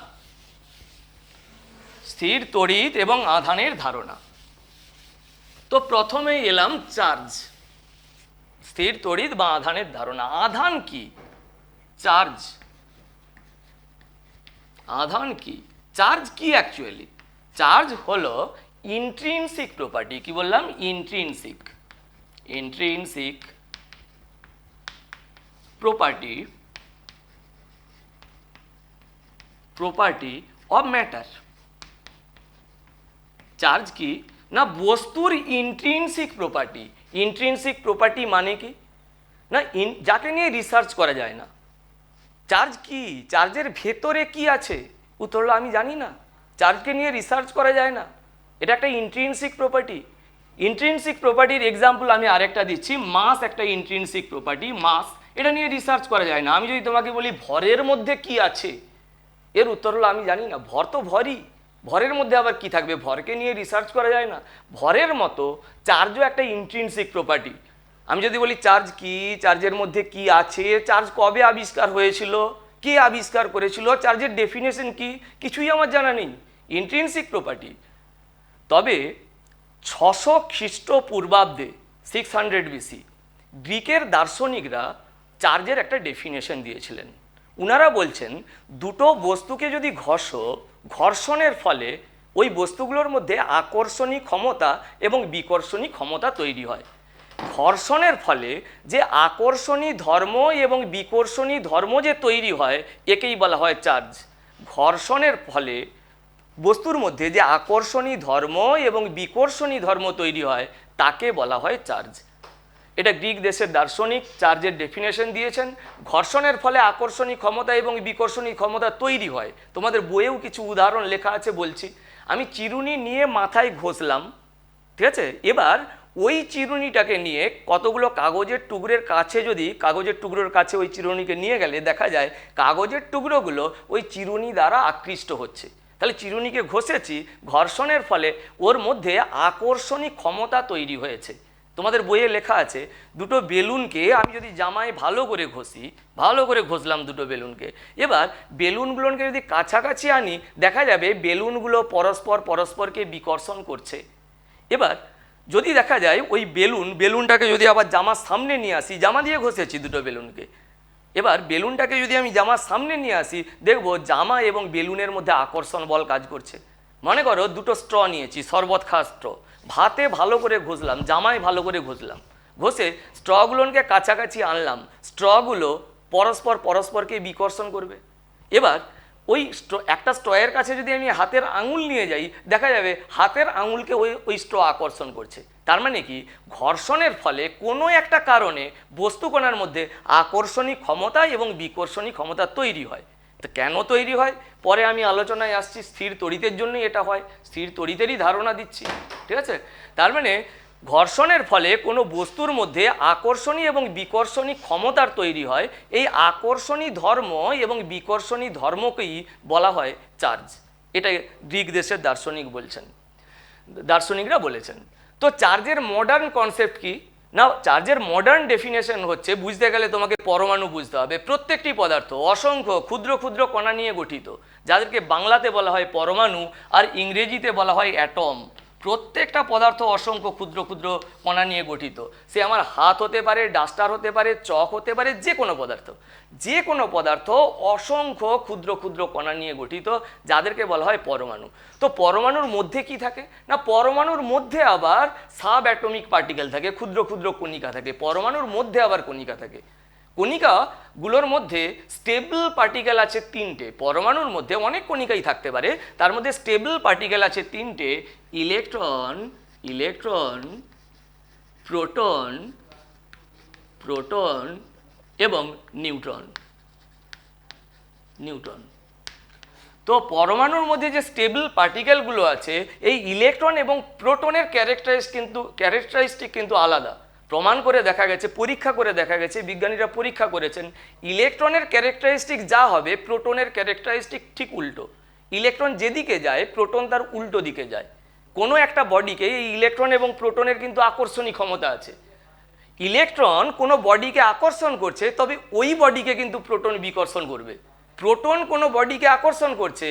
[SPEAKER 2] স্থির তড়িৎ এবং আধানের ধারণা। তো প্রথমেই এলাম চার্জ। স্থির তড়িৎ বা আধানের ধারণা। আধান কি? চার্জ। আধান কি? চার্জ কি অ্যাকচুয়ালি? চার্জ হলো ইন্ট্রিনসিক প্রপার্টি। কি বললাম? Intrinsic property of matter. Charge কি না বস্তুর ইন্ট্রিনসিক প্রপার্টি। ইন্ট্রিনসিক প্রপার্টি মানে কি না যাকে নিয়ে রিসার্চ করা যায় না। চার্জ কি? চার্জের ভেতরে কি আছে? উত্তর হলো আমি জানি না, চার্জকে নিয়ে রিসার্চ করা যায় না, এটা একটা ইন্ট্রিনসিক প্রপার্টি। ইন্ট্রিনসিক প্রপার্টির এক্সাম্পল আমি আরেকটা দিচ্ছি। মাস একটা ইন্ট্রিনসিক প্রপার্টি। মাস, এটা নিয়ে রিসার্চ করা যায় না। আমি যদি তোমাকে বলি ভরের মধ্যে কি আছে, এর উত্তর হলো আমি জানি না। ভর তো ভরই, ভরের মধ্যে আবার কি থাকবে? ভরকে নিয়ে রিসার্চ করা যায় না। ভরের মতো চার্জও একটা ইন্ট্রিনসিক প্রপার্টি। আমি যদি বলি চার্জ কি, চার্জের মধ্যে কি আছে, চার্জ কবে আবিষ্কার হয়েছিল, কে আবিষ্কার করেছিল, চার্জের ডেফিনেশন কি, কিছুই আমার জানা নেই। Intrinsic property. তবে 600 খ্রিস্টপূর্বাব্দে 600 বিসি গ্রিকের দার্শনিকরা চার্জের একটা ডেফিনেশন দিয়েছিলেন। উনারা বলছেন দুটো বস্তুকে যদি ঘর্ষণের ফলে ওই বস্তুগুলোর মধ্যে আকর্ষণী ক্ষমতা এবং বিকর্ষণী ক্ষমতা তৈরি হয়। ঘর্ষণের ফলে যে আকর্ষণী ধর্ম এবং বিকর্ষণী ধর্ম যে তৈরি হয়, একেই বলা হয় চার্জ। ঘর্ষণের ফলে বস্তুর মধ্যে যে আকর্ষণী ধর্ম এবং বিকর্ষণী ধর্ম তৈরি হয় তাকে বলা হয় চার্জ। এটা গ্রিক দেশের দার্শনিক চার্জের ডেফিনেশন দিয়েছেন। ঘর্ষণের ফলে আকর্ষণী ক্ষমতা এবং বিকর্ষণী ক্ষমতা তৈরি হয়। তোমাদের বইয়েও কিছু উদাহরণ লেখা আছে, বলছি। আমি চিরুনি নিয়ে মাথায় ঘষলাম, ঠিক আছে? এবার ওই চিরুনিটাকে নিয়ে কতগুলো কাগজের টুকরোর কাছে, যদি কাগজের টুকরোর কাছে ওই চিরুনিকে নিয়ে গেলে দেখা যায় কাগজের টুকরোগুলো ওই চিরুনি দ্বারা আকৃষ্ট হচ্ছে। তাহলে চিরুনিকে ঘষেছি, ঘর্ষণের ফলে ওর মধ্যে আকর্ষণী ক্ষমতা তৈরি হয়েছে। তোমাদের বইয়ে লেখা আছে দুটো বেলুনকে আমি যদি জামায় ভালো করে ঘষি, ভালো করে ঘষলাম দুটো বেলুনকে, এবার বেলুনগুলোকে যদি কাছাকাছি আনি দেখা যাবে বেলুনগুলো পরস্পরকে বিকর্ষণ করছে। এবার যদি দেখা যায় ওই বেলুনটাকে যদি আবার জামার সামনে নিয়ে আসি, জামা দিয়ে ঘষেছি দুটো বেলুনকে, এবার বেলুনটাকে যদি আমি জামার সামনে নিয়ে আসি দেখবো জামা এবং বেলুনের মধ্যে আকর্ষণ বল কাজ করছে। মনে করো দুটো স্ট্র নিয়েছি, শরবত খাওয়া স্ট্র, ভাতে ভালো করে ঘষলাম, জামায় ভালো করে ঘষলাম, ঘষে স্ট্রগুলোকে কাছাকাছি আনলাম, স্ট্রগুলো পরস্পরকে বিকর্ষণ করবে। এবার ওই একটা স্ট্রয়ের কাছে যদি আমি হাতের আঙুল নিয়ে যাই দেখা যাবে হাতের আঙুলকে ওই স্ট্র আকর্ষণ করছে। তার মানে কি, ঘর্ষণের ফলে কোনো একটা কারণে বস্তুকণার মধ্যে আকর্ষণী ক্ষমতা এবং বিকর্ষণী ক্ষমতা তৈরি হয়। তো কেন তৈরি হয় পরে আমি আলোচনায় আসছি। স্থির তড়িতের জন্যই এটা হয়, স্থির তড়িতেরই ধারণা দিচ্ছি, ঠিক আছে? তার মানে ঘর্ষণের ফলে কোনো বস্তুর মধ্যে আকর্ষণী এবং বিকর্ষণী ক্ষমতার তৈরি হয়। এই আকর্ষণী ধর্ম এবং বিকর্ষণী ধর্মকেই বলা হয় চার্জ। এটা গ্রিক দেশের দার্শনিকরা বলেছেন। তো চার্জের মডার্ন কনসেপ্ট কি না, চার্জের মডার্ন ডেফিনেশন হচ্ছে, বুঝতে গেলে তোমাকে পরমাণু বুঝতে হবে। প্রত্যেকটি পদার্থ অসংখ্য ক্ষুদ্র ক্ষুদ্র কণা নিয়ে গঠিত, যাদেরকে বাংলাতে বলা হয় পরমাণু আর ইংরেজিতে বলা হয় অ্যাটম। প্রত্যেকটা পদার্থ অসংখ্য ক্ষুদ্র ক্ষুদ্র কণা নিয়ে গঠিত। সে আমার হাত হতে পারে, ডাস্টার হতে পারে, চক হতে পারে, যে কোনো পদার্থ অসংখ্য ক্ষুদ্র ক্ষুদ্র কণা নিয়ে গঠিত, যাদেরকে বলা হয় পরমাণু। তো পরমাণুর মধ্যে কি থাকে না, পরমাণুর মধ্যে আবার সাব অ্যাটমিক পার্টিকেল থাকে, ক্ষুদ্র ক্ষুদ্র কণিকা থাকে। পরমাণুর মধ্যে আবার কণিকা থাকে। কণিকাগুলোর মধ্যে স্টেবল পার্টিকেল আছে তিনটে। পরমাণুর মধ্যে অনেক কণিকাই থাকতে পারে, তার মধ্যে স্টেবল পার্টিকেল আছে তিনটে: ইলেকট্রন, প্রোটন এবং নিউট্রন। তো পরমাণুর মধ্যে যে স্টেবল পার্টিকেলগুলো আছে, এই ইলেকট্রন এবং প্রোটনের ক্যারেক্টারিস্টিক কিন্তু আলাদা। প্রমাণ করে দেখা গেছে, পরীক্ষা করে দেখা গেছে, বিজ্ঞানীরা পরীক্ষা করেছেন, ইলেকট্রনের ক্যারেক্টারিস্টিক যা হবে প্রোটনের ক্যারেক্টারিস্টিক ঠিক উল্টো। ইলেকট্রন যেদিকে যায় প্রোটন তার উল্টো দিকে যায়। কোনো একটা বডিকে এই ইলেকট্রন এবং প্রোটনের কিন্তু আকর্ষণী ক্ষমতা আছে। ইলেকট্রন কোনো বডিকে আকর্ষণ করছে, তবে ওই বডিকে কিন্তু প্রোটন বিকর্ষণ করবে। প্রোটন কোনো বডিকে আকর্ষণ করছে,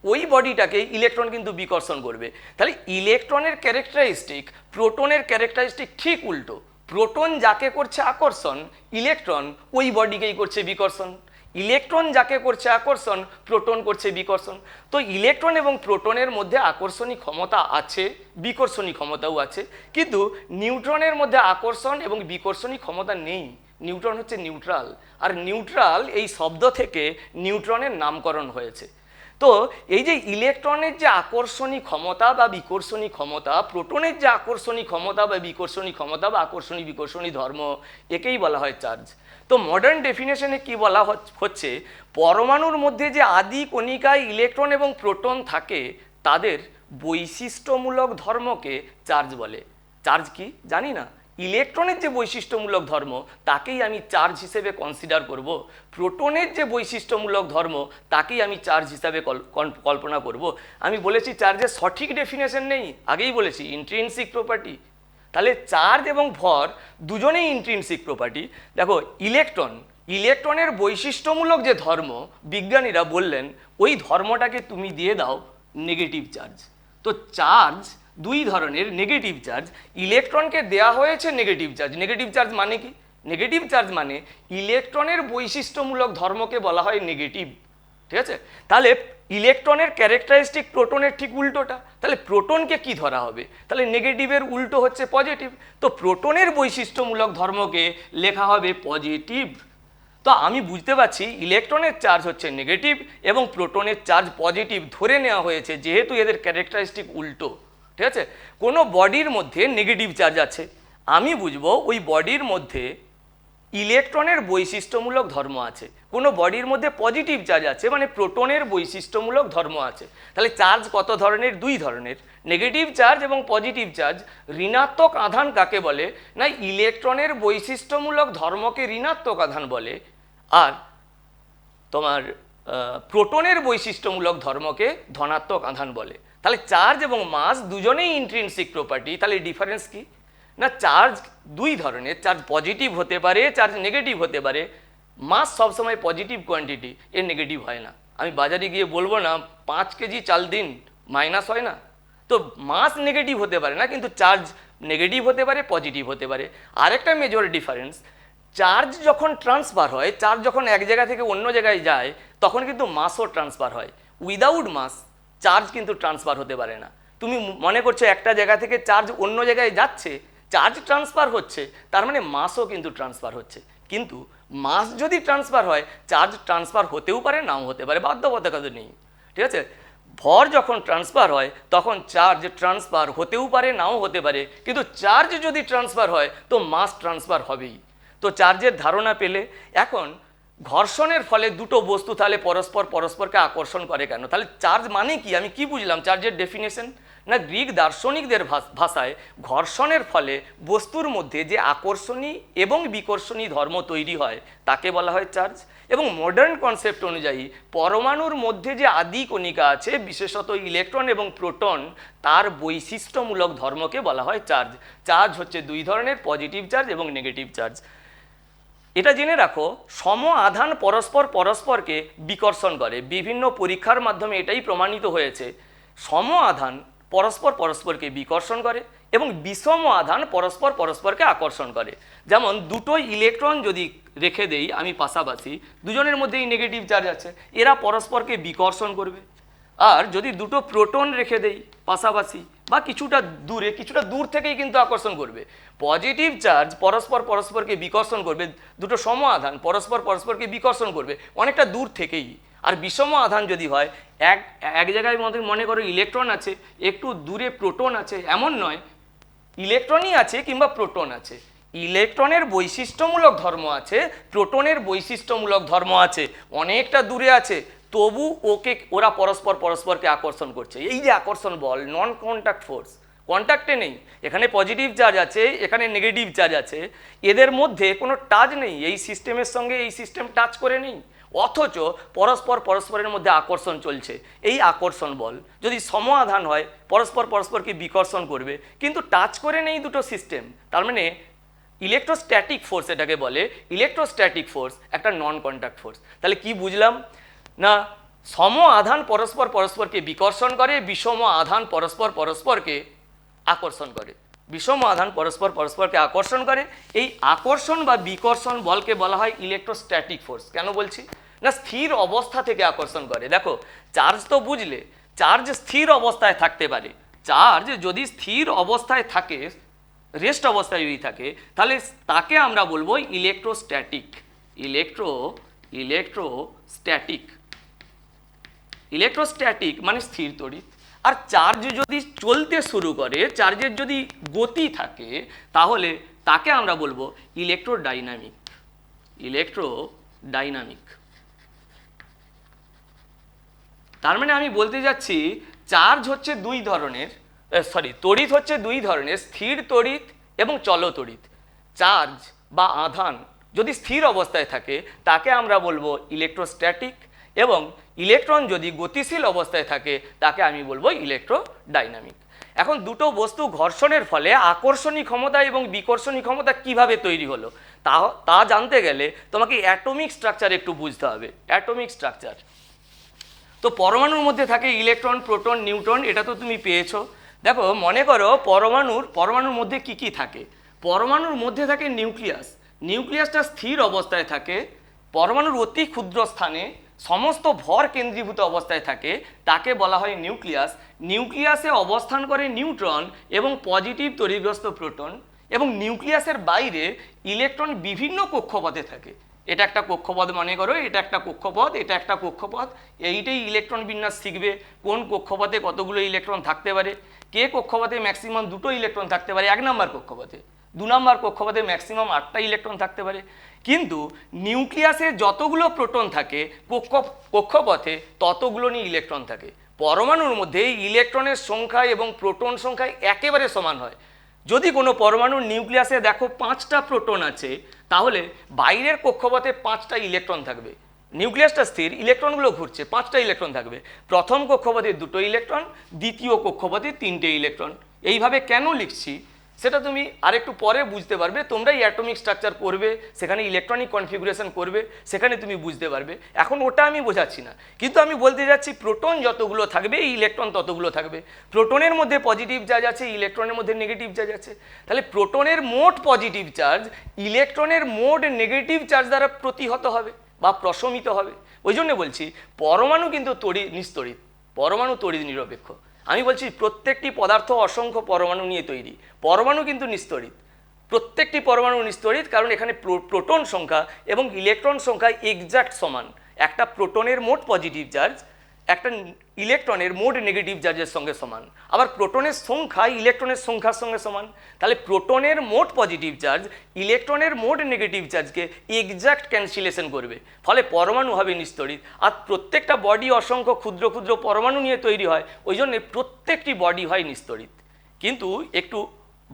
[SPEAKER 2] ওই বডিটাকে ইলেকট্রন কিন্তু বিকর্ষণ করবে। তাহলে ইলেকট্রনের ক্যারেক্টারিস্টিক প্রোটনের ক্যারেক্টারিস্টিক ঠিক উল্টো। প্রোটন যাকে করছে আকর্ষণ, ইলেকট্রন ওই বডিকেই করছে বিকর্ষণ। ইলেকট্রন যাকে করছে আকর্ষণ, প্রোটন করছে বিকর্ষণ। তো ইলেকট্রন এবং প্রোটনের মধ্যে আকর্ষণী ক্ষমতা আছে, বিকর্ষণী ক্ষমতাও আছে, কিন্তু নিউট্রনের মধ্যে আকর্ষণ এবং বিকর্ষণী ক্ষমতা নেই। নিউট্রন হচ্ছে নিউট্রাল, আর নিউট্রাল এই শব্দ থেকে নিউট্রনের নামকরণ হয়েছে। তো এই যে ইলেকট্রনের যে আকর্ষণী ক্ষমতা বা বিকর্ষণী ক্ষমতা, প্রোটনের যে আকর্ষণী ক্ষমতা বা বিকর্ষণী ক্ষমতা বা আকর্ষণী বিকর্ষণী ধর্ম, একেই বলা হয় চার্জ। তো মডার্ন ডেফিনেশনে কি বলা হচ্ছে, পরমাণুর মধ্যে যে আদি কণিকায় ইলেকট্রন এবং প্রোটন থাকে তাদের বৈশিষ্ট্যমূলক ধর্মকে চার্জ বলে। চার্জ কি জানি না, ইলেকট্রনের যে বৈশিষ্ট্যমূলক ধর্ম তাকেই আমি চার্জ হিসেবে কনসিডার করব। প্রোটনের যে বৈশিষ্ট্যমূলক ধর্ম তাকেই আমি চার্জ হিসাবে কল্পনা করব। আমি বলেছি চার্জের সঠিক ডেফিনেশন নেই, আগেই বলেছি ইন্ট্রিনসিক প্রপার্টি। তাহলে চার্জ এবং ভর দুজনেই ইন্ট্রিনসিক প্রপার্টি। দেখো ইলেকট্রনের বৈশিষ্ট্যমূলক যে ধর্ম, বিজ্ঞানীরা বললেন ওই ধর্মটাকে তুমি দিয়ে দাও নেগেটিভ চার্জ। তো চার্জ দুই ধরনের, নেগেটিভ চার্জ। ইলেকট্রনকে দেয়া হয়েছে নেগেটিভ চার্জ। নেগেটিভ চার্জ মানে কি? নেগেটিভ চার্জ মানে ইলেকট্রনের বৈশিষ্ট্যমূলক ধর্মকে বলা হয় নেগেটিভ, ঠিক আছে? তাহলে ইলেকট্রনের ক্যারেক্টারিস্টিক প্রোটনের ঠিক উল্টোটা। তাহলে প্রোটনকে কি ধরা হবে? তাহলে নেগেটিভের উল্টো হচ্ছে পজিটিভ। তো প্রোটনের বৈশিষ্ট্যমূলক ধর্মকে লেখা হবে পজিটিভ। তো আমি বুঝতে পারছি ইলেকট্রনের চার্জ হচ্ছে নেগেটিভ এবং প্রোটনের চার্জ পজিটিভ ধরে নেওয়া হয়েছে, যেহেতু এদের ক্যারেক্টারিস্টিক উল্টো। ঠিক আছে, কোনো বডির মধ্যে নেগেটিভ চার্জ আছে, আমি বুঝবো ওই বডির মধ্যে ইলেকট্রনের বৈশিষ্ট্যমূলক ধর্ম আছে। কোনো বডির মধ্যে পজিটিভ চার্জ আছে মানে প্রোটনের বৈশিষ্ট্যমূলক ধর্ম আছে। তাহলে চার্জ কত ধরনের? দুই ধরনের, নেগেটিভ চার্জ এবং পজিটিভ চার্জ। ঋণাত্মক আধান কাকে বলে? না ইলেকট্রনের বৈশিষ্ট্যমূলক ধর্মকে ঋণাত্মক আধান বলে, আর তোমার প্রোটনের বৈশিষ্ট্যমূলক ধর্মকে ধনাত্মক আধান বলে। তাহলে চার্জ এবং মাস দুজনেই ইন্ট্রিনসিক প্রপার্টি। তাহলে ডিফারেন্স কি? না চার্জ দুই ধরনের, চার্জ পজিটিভ হতে পারে, চার্জ নেগেটিভ হতে পারে। মাস সবসময় পজিটিভ কোয়ান্টিটি, এর নেগেটিভ হয় না। আমি বাজারে গিয়ে বলবো না 5 কেজি চাল দিন, মাইনাস হয় না। তো মাস নেগেটিভ হতে পারে না, কিন্তু চার্জ নেগেটিভ হতে পারে, পজিটিভ হতে পারে। আরেকটা মেজর ডিফারেন্স, চার্জ যখন ট্রান্সফার হয়, চার্জ যখন এক জায়গা থেকে অন্য জায়গায় যায়, তখন কিন্তু মাসও ট্রান্সফার হয়। উইদাউট মাস চার্জ কিন্তু ট্রান্সফার হতে পারে না। তুমি মনে করছো একটা জায়গা থেকে চার্জ অন্য জায়গায় যাচ্ছে, চার্জ ট্রান্সফার হচ্ছে, তার মানে মাসও কিন্তু ট্রান্সফার হচ্ছে। কিন্তু মাস যদি ট্রান্সফার হয়, চার্জ ট্রান্সফার হতেও পারে, নাও হতে পারে, বাধ্যবাধকতা নেই। ঠিক আছে, ভর যখন ট্রান্সফার হয় তখন চার্জ ট্রান্সফার হতেও পারে, নাও হতে পারে, কিন্তু চার্জ যদি ট্রান্সফার হয় তো মাস ট্রান্সফার হবেই। তো চার্জের ধারণা পেলে। এখন ঘর্ষণের ফলে দুটো বস্তু তাহলে পরস্পরকে আকর্ষণ করে কেন? তাহলে চার্জ মানে কি? আমি কি বুঝলাম চার্জের ডেফিনেশন? না গ্রিক দার্শনিকদের ভাষায় ঘর্ষণের ফলে বস্তুর মধ্যে যে আকর্ষণী এবং বিকর্ষণী ধর্ম তৈরি হয় তাকে বলা হয় চার্জ। এবং মডার্ন কনসেপ্ট অনুযায়ী পরমাণুর মধ্যে যে আদি কণিকা আছে, বিশেষত ইলেকট্রন এবং প্রোটন, তার বৈশিষ্ট্যমূলক ধর্মকে বলা হয় চার্জ। চার্জ হচ্ছে দুই ধরনের, পজিটিভ চার্জ এবং নেগেটিভ চার্জ। এটা জেনে রাখো, সম আধান পরস্পরকে বিকর্ষণ করে। বিভিন্ন পরীক্ষার মাধ্যমে এটাই প্রমাণিত হয়েছে। সম আধান পরস্পরকে বিকর্ষণ করে এবং বিষম আধান পরস্পরকে আকর্ষণ করে। যেমন দুটো ইলেকট্রন যদি রেখে দেই আমি পাশাপাশি, দুজনের মধ্যেই নেগেটিভ চার্জ আছে, এরা পরস্পরকে বিকর্ষণ করবে। আর যদি দুটো প্রোটন রেখে দেই পাশাপাশি বা কিছুটা দূর থেকেই কিন্তু আকর্ষণ করবে। পজিটিভ চার্জ পরস্পরকে বিকর্ষণ করবে, দুটো সম আধান পরস্পরকে বিকর্ষণ করবে অনেকটা দূর থেকেই। আর বিষম আধান যদি হয়, এক জায়গায় মনে করো ইলেকট্রন আছে, একটু দূরে প্রোটন আছে, এমন নয় ইলেকট্রনই আছে কিংবা প্রোটন আছে, ইলেকট্রনের বৈশিষ্ট্যমূলক ধর্ম আছে, প্রোটনের বৈশিষ্ট্যমূলক ধর্ম আছে, অনেকটা দূরে আছে, তবু ওরা পরস্পরকে আকর্ষণ করছে। এই যে আকর্ষণ বল, নন কন্ট্যাক্ট ফোর্স, কন্ট্যাক্টে নেই। এখানে পজিটিভ চার্জ আছে, এখানে নেগেটিভ চার্জ আছে, এদের মধ্যে কোনো টাচ নেই, এই সিস্টেমের সঙ্গে এই সিস্টেম টাচ করে নেই, অথচ পরস্পরের মধ্যে আকর্ষণ চলছে। এই আকর্ষণ বল যদি সম আধান হয়, পরস্পরকে বিকর্ষণ করবে, কিন্তু টাচ করে নেই দুটো সিস্টেম। তার মানে ইলেকট্রোস্ট্যাটিক ফোর্স এটাকে বলে। ইলেকট্রোস্ট্যাটিক ফোর্স একটা নন কন্ট্যাক্ট ফোর্স। তাহলে কি বুঝলাম? না সম আধান পরস্পরকে বিকর্ষণ করে, বিষম আধান পরস্পরকে আকর্ষণ করে। বিষম আধান পরস্পরকে আকর্ষণ করে। এই আকর্ষণ বা বিকর্ষণ বলকে বলা হয় ইলেকট্রোস্ট্যাটিক ফোর্স। কেন বলছি? না স্থির অবস্থা থেকে আকর্ষণ করে। দেখো চার্জ তো বুঝলে, চার্জ স্থির অবস্থায় থাকতে পারে। চার্জ যদি স্থির অবস্থায় থাকে, রেস্ট অবস্থায় যদি থাকে, তাহলে তাকে আমরা বলবো ইলেকট্রোস্ট্যাটিক। ইলেকট্রোস্ট্যাটিক মানে স্থির তড়িৎ। আর চার্জ যদি চলতে শুরু করে, চার্জের যদি গতি থাকে, তাহলে তাকে আমরা বলবো ইলেকট্রোডাইনামিক। তার মানে আমি বলতে যাচ্ছি চার্জ হচ্ছে দুই ধরনের, তড়িৎ হচ্ছে দুই ধরনের, স্থির তড়িৎ এবং চল তড়িৎ। চার্জ বা আধান যদি স্থির অবস্থায় থাকে তাকে আমরা বলবো ইলেকট্রোস্ট্যাটিক, এবং ইলেকট্রন যদি গতিশীল অবস্থায় থাকে তাকে আমি বলবো ইলেকট্রোডাইনামিক। এখন দুটো বস্তু ঘর্ষণের ফলে আকর্ষণী ক্ষমতা এবং বিকর্ষণী ক্ষমতা কিভাবে তৈরি হলো তা জানতে গেলে তোমাকে অ্যাটমিক স্ট্রাকচার একটু বুঝতে হবে। অ্যাটমিক স্ট্রাকচার তো পরমাণুর মধ্যে থাকে ইলেকট্রন, প্রোটন, নিউট্রন, এটা তো তুমি পেয়েছো। দেখো মনে করো পরমাণুর মধ্যে কি থাকে। পরমাণুর মধ্যে থাকে নিউক্লিয়াস। নিউক্লিয়াসটা স্থির অবস্থায় থাকে, পরমাণুর অতি ক্ষুদ্র স্থানে সমস্ত ভর কেন্দ্রীভূত অবস্থায় থাকে, তাকে বলা হয় নিউক্লিয়াস। নিউক্লিয়াসে অবস্থান করে নিউট্রন এবং পজিটিভ তড়িৎগ্রস্ত প্রোটন, এবং নিউক্লিয়াসের বাইরে ইলেকট্রন বিভিন্ন কক্ষপথে থাকে। এটা একটা কক্ষপথ মনে করো, এটা একটা কক্ষপথ, এটা একটা কক্ষপথ। এইটাই ইলেকট্রন বিন্যাস শিখবে, কোন কক্ষপথে কতগুলো ইলেকট্রন থাকতে পারে, কে কক্ষপথে ম্যাক্সিমাম দুটো ইলেকট্রন থাকতে পারে 1 নম্বর কক্ষপথে, 2 নম্বর কক্ষপথে ম্যাক্সিমাম 8টা ইলেকট্রন থাকতে পারে। কিন্তু নিউক্লিয়াসে যতগুলো প্রোটন থাকে কক্ষপথে ততগুলো নিয়ে ইলেকট্রন থাকে। পরমাণুর মধ্যে ইলেকট্রনের সংখ্যা এবং প্রোটন সংখ্যা একেবারে সমান হয়। যদি কোনো পরমাণুর নিউক্লিয়াসে দেখো 5টা প্রোটন আছে, তাহলে বাইরের কক্ষপথে 5টা ইলেকট্রন থাকবে। নিউক্লিয়াসটা স্থির, ইলেকট্রনগুলো ঘুরছে, 5টা ইলেকট্রন থাকবে। প্রথম কক্ষপথে 2টো ইলেকট্রন, দ্বিতীয় কক্ষপথে 3টে ইলেকট্রন। এইভাবে কেন লিখছি সেটা তুমি আরেকটু পরে বুঝতে পারবে। তোমরাই অ্যাটমিক স্ট্রাকচার করবে, সেখানে ইলেকট্রনিক কনফিগুরেশন করবে, সেখানে তুমি বুঝতে পারবে। এখন ওটা আমি বোঝাচ্ছি না, কিন্তু আমি বলতে যাচ্ছি প্রোটন যতগুলো থাকবে ইলেকট্রন ততগুলো থাকবে। প্রোটনের মধ্যে পজিটিভ চার্জ আছে, ইলেকট্রনের মধ্যে নেগেটিভ চার্জ আছে। তাহলে প্রোটনের মোট পজিটিভ চার্জ ইলেকট্রনের মোট নেগেটিভ চার্জ দ্বারা প্রতিহত হবে বা প্রশমিত হবে। ওই জন্য বলছি পরমাণু কিন্তু নিস্তড়িত, পরমাণু তড়িৎ নিরপেক্ষ। আমি বলছি প্রত্যেকটি পদার্থ অসংখ্য পরমাণু নিয়ে তৈরি, পরমাণু কিন্তু নিস্তড়িত, প্রত্যেকটি পরমাণু নিস্তড়িত, কারণ এখানে প্রোটন সংখ্যা এবং ইলেকট্রন সংখ্যা এক্সাক্ট সমান। একটা প্রোটনের মোট পজিটিভ চার্জ একটা ইলেকট্রনের মোট নেগেটিভ চার্জের সঙ্গে সমান, আবার প্রোটনের সংখ্যা ইলেকট্রনের সংখ্যার সঙ্গে সমান। তাহলে প্রোটনের মোট পজিটিভ চার্জ ইলেকট্রনের মোট নেগেটিভ চার্জকে এক্সাক্ট ক্যান্সেলেশন করবে, ফলে পরমাণু হবে নিস্তড়িত। আর প্রত্যেকটা বডি অসংখ্য ক্ষুদ্র ক্ষুদ্র পরমাণু নিয়ে তৈরি হয়, ওই জন্য প্রত্যেকটি বডি হয় নিস্তড়িত। কিন্তু একটু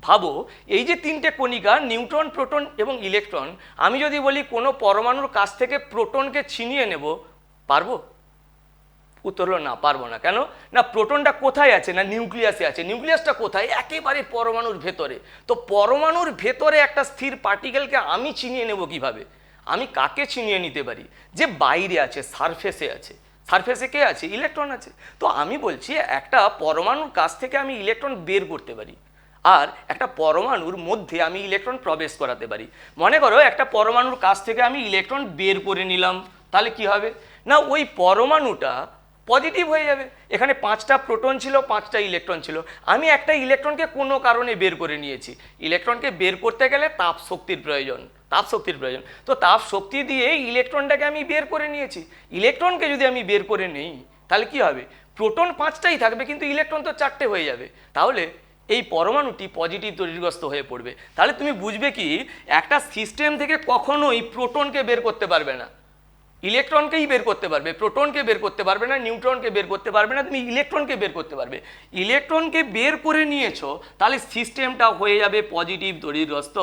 [SPEAKER 2] ভাবো, এই যে 3টে কণিকা নিউট্রন, প্রোটন এবং ইলেকট্রন, আমি যদি বলি কোনো পরমাণুর কাছ থেকে প্রোটনকে ছিনিয়ে নেব, পারবো? উত্তর হলো না, পারবো না। কেন না? প্রোটনটা কোথায় আছে? না নিউক্লিয়াসে আছে। নিউক্লিয়াসটা কোথায়? একেবারে পরমাণুর ভেতরে। তো পরমাণুর ভেতরে একটা স্থির পার্টিকেলকে আমি ছিনিয়ে নেব কিভাবে? আমি কাকে ছিনিয়ে নিতে পারি? যে বাইরে আছে, সারফেসে আছে। সারফেসে কে আছে? ইলেকট্রন আছে। তো আমি বলছি একটা পরমাণুর কাছ থেকে আমি ইলেকট্রন বের করতে পারি, আর একটা পরমাণুর মধ্যে আমি ইলেকট্রন প্রবেশ করাতে পারি। মনে করো একটা পরমাণুর কাছ থেকে আমি ইলেকট্রন বের করে নিলাম, তাহলে কি হবে? না ওই পরমাণুটা পজিটিভ হয়ে যাবে। এখানে 5টা প্রোটন ছিল, 5টা ইলেকট্রন ছিল, আমি একটা ইলেকট্রনকে কোনো কারণে বের করে নিয়েছি। ইলেকট্রনকে বের করতে গেলে তাপ শক্তির প্রয়োজন, তাপ শক্তির প্রয়োজন। তো তাপ শক্তি দিয়ে ইলেকট্রনটাকে আমি বের করে নিয়েছি। ইলেকট্রনকে যদি আমি বের করে নেই, তাহলে কি হবে? প্রোটন 5টাই থাকবে, কিন্তু ইলেকট্রন তো 4টে হয়ে যাবে। তাহলে এই পরমাণুটি পজিটিভ তড়িৎগ্রস্ত হয়ে পড়বে। তাহলে তুমি বুঝবে কি, একটা সিস্টেম থেকে কখনোই প্রোটনকে বের করতে পারবে না, ইলেকট্রনকেই বের করতে পারবে। প্রোটনকে বের করতে পারবে না, নিউট্রনকে বের করতে পারবে না, তুমি ইলেকট্রনকে বের করতে পারবে। ইলেকট্রনকে বের করে নিয়েছো, তাহলে সিস্টেমটা হয়ে যাবে পজিটিভ তড়িৎগ্রস্ত।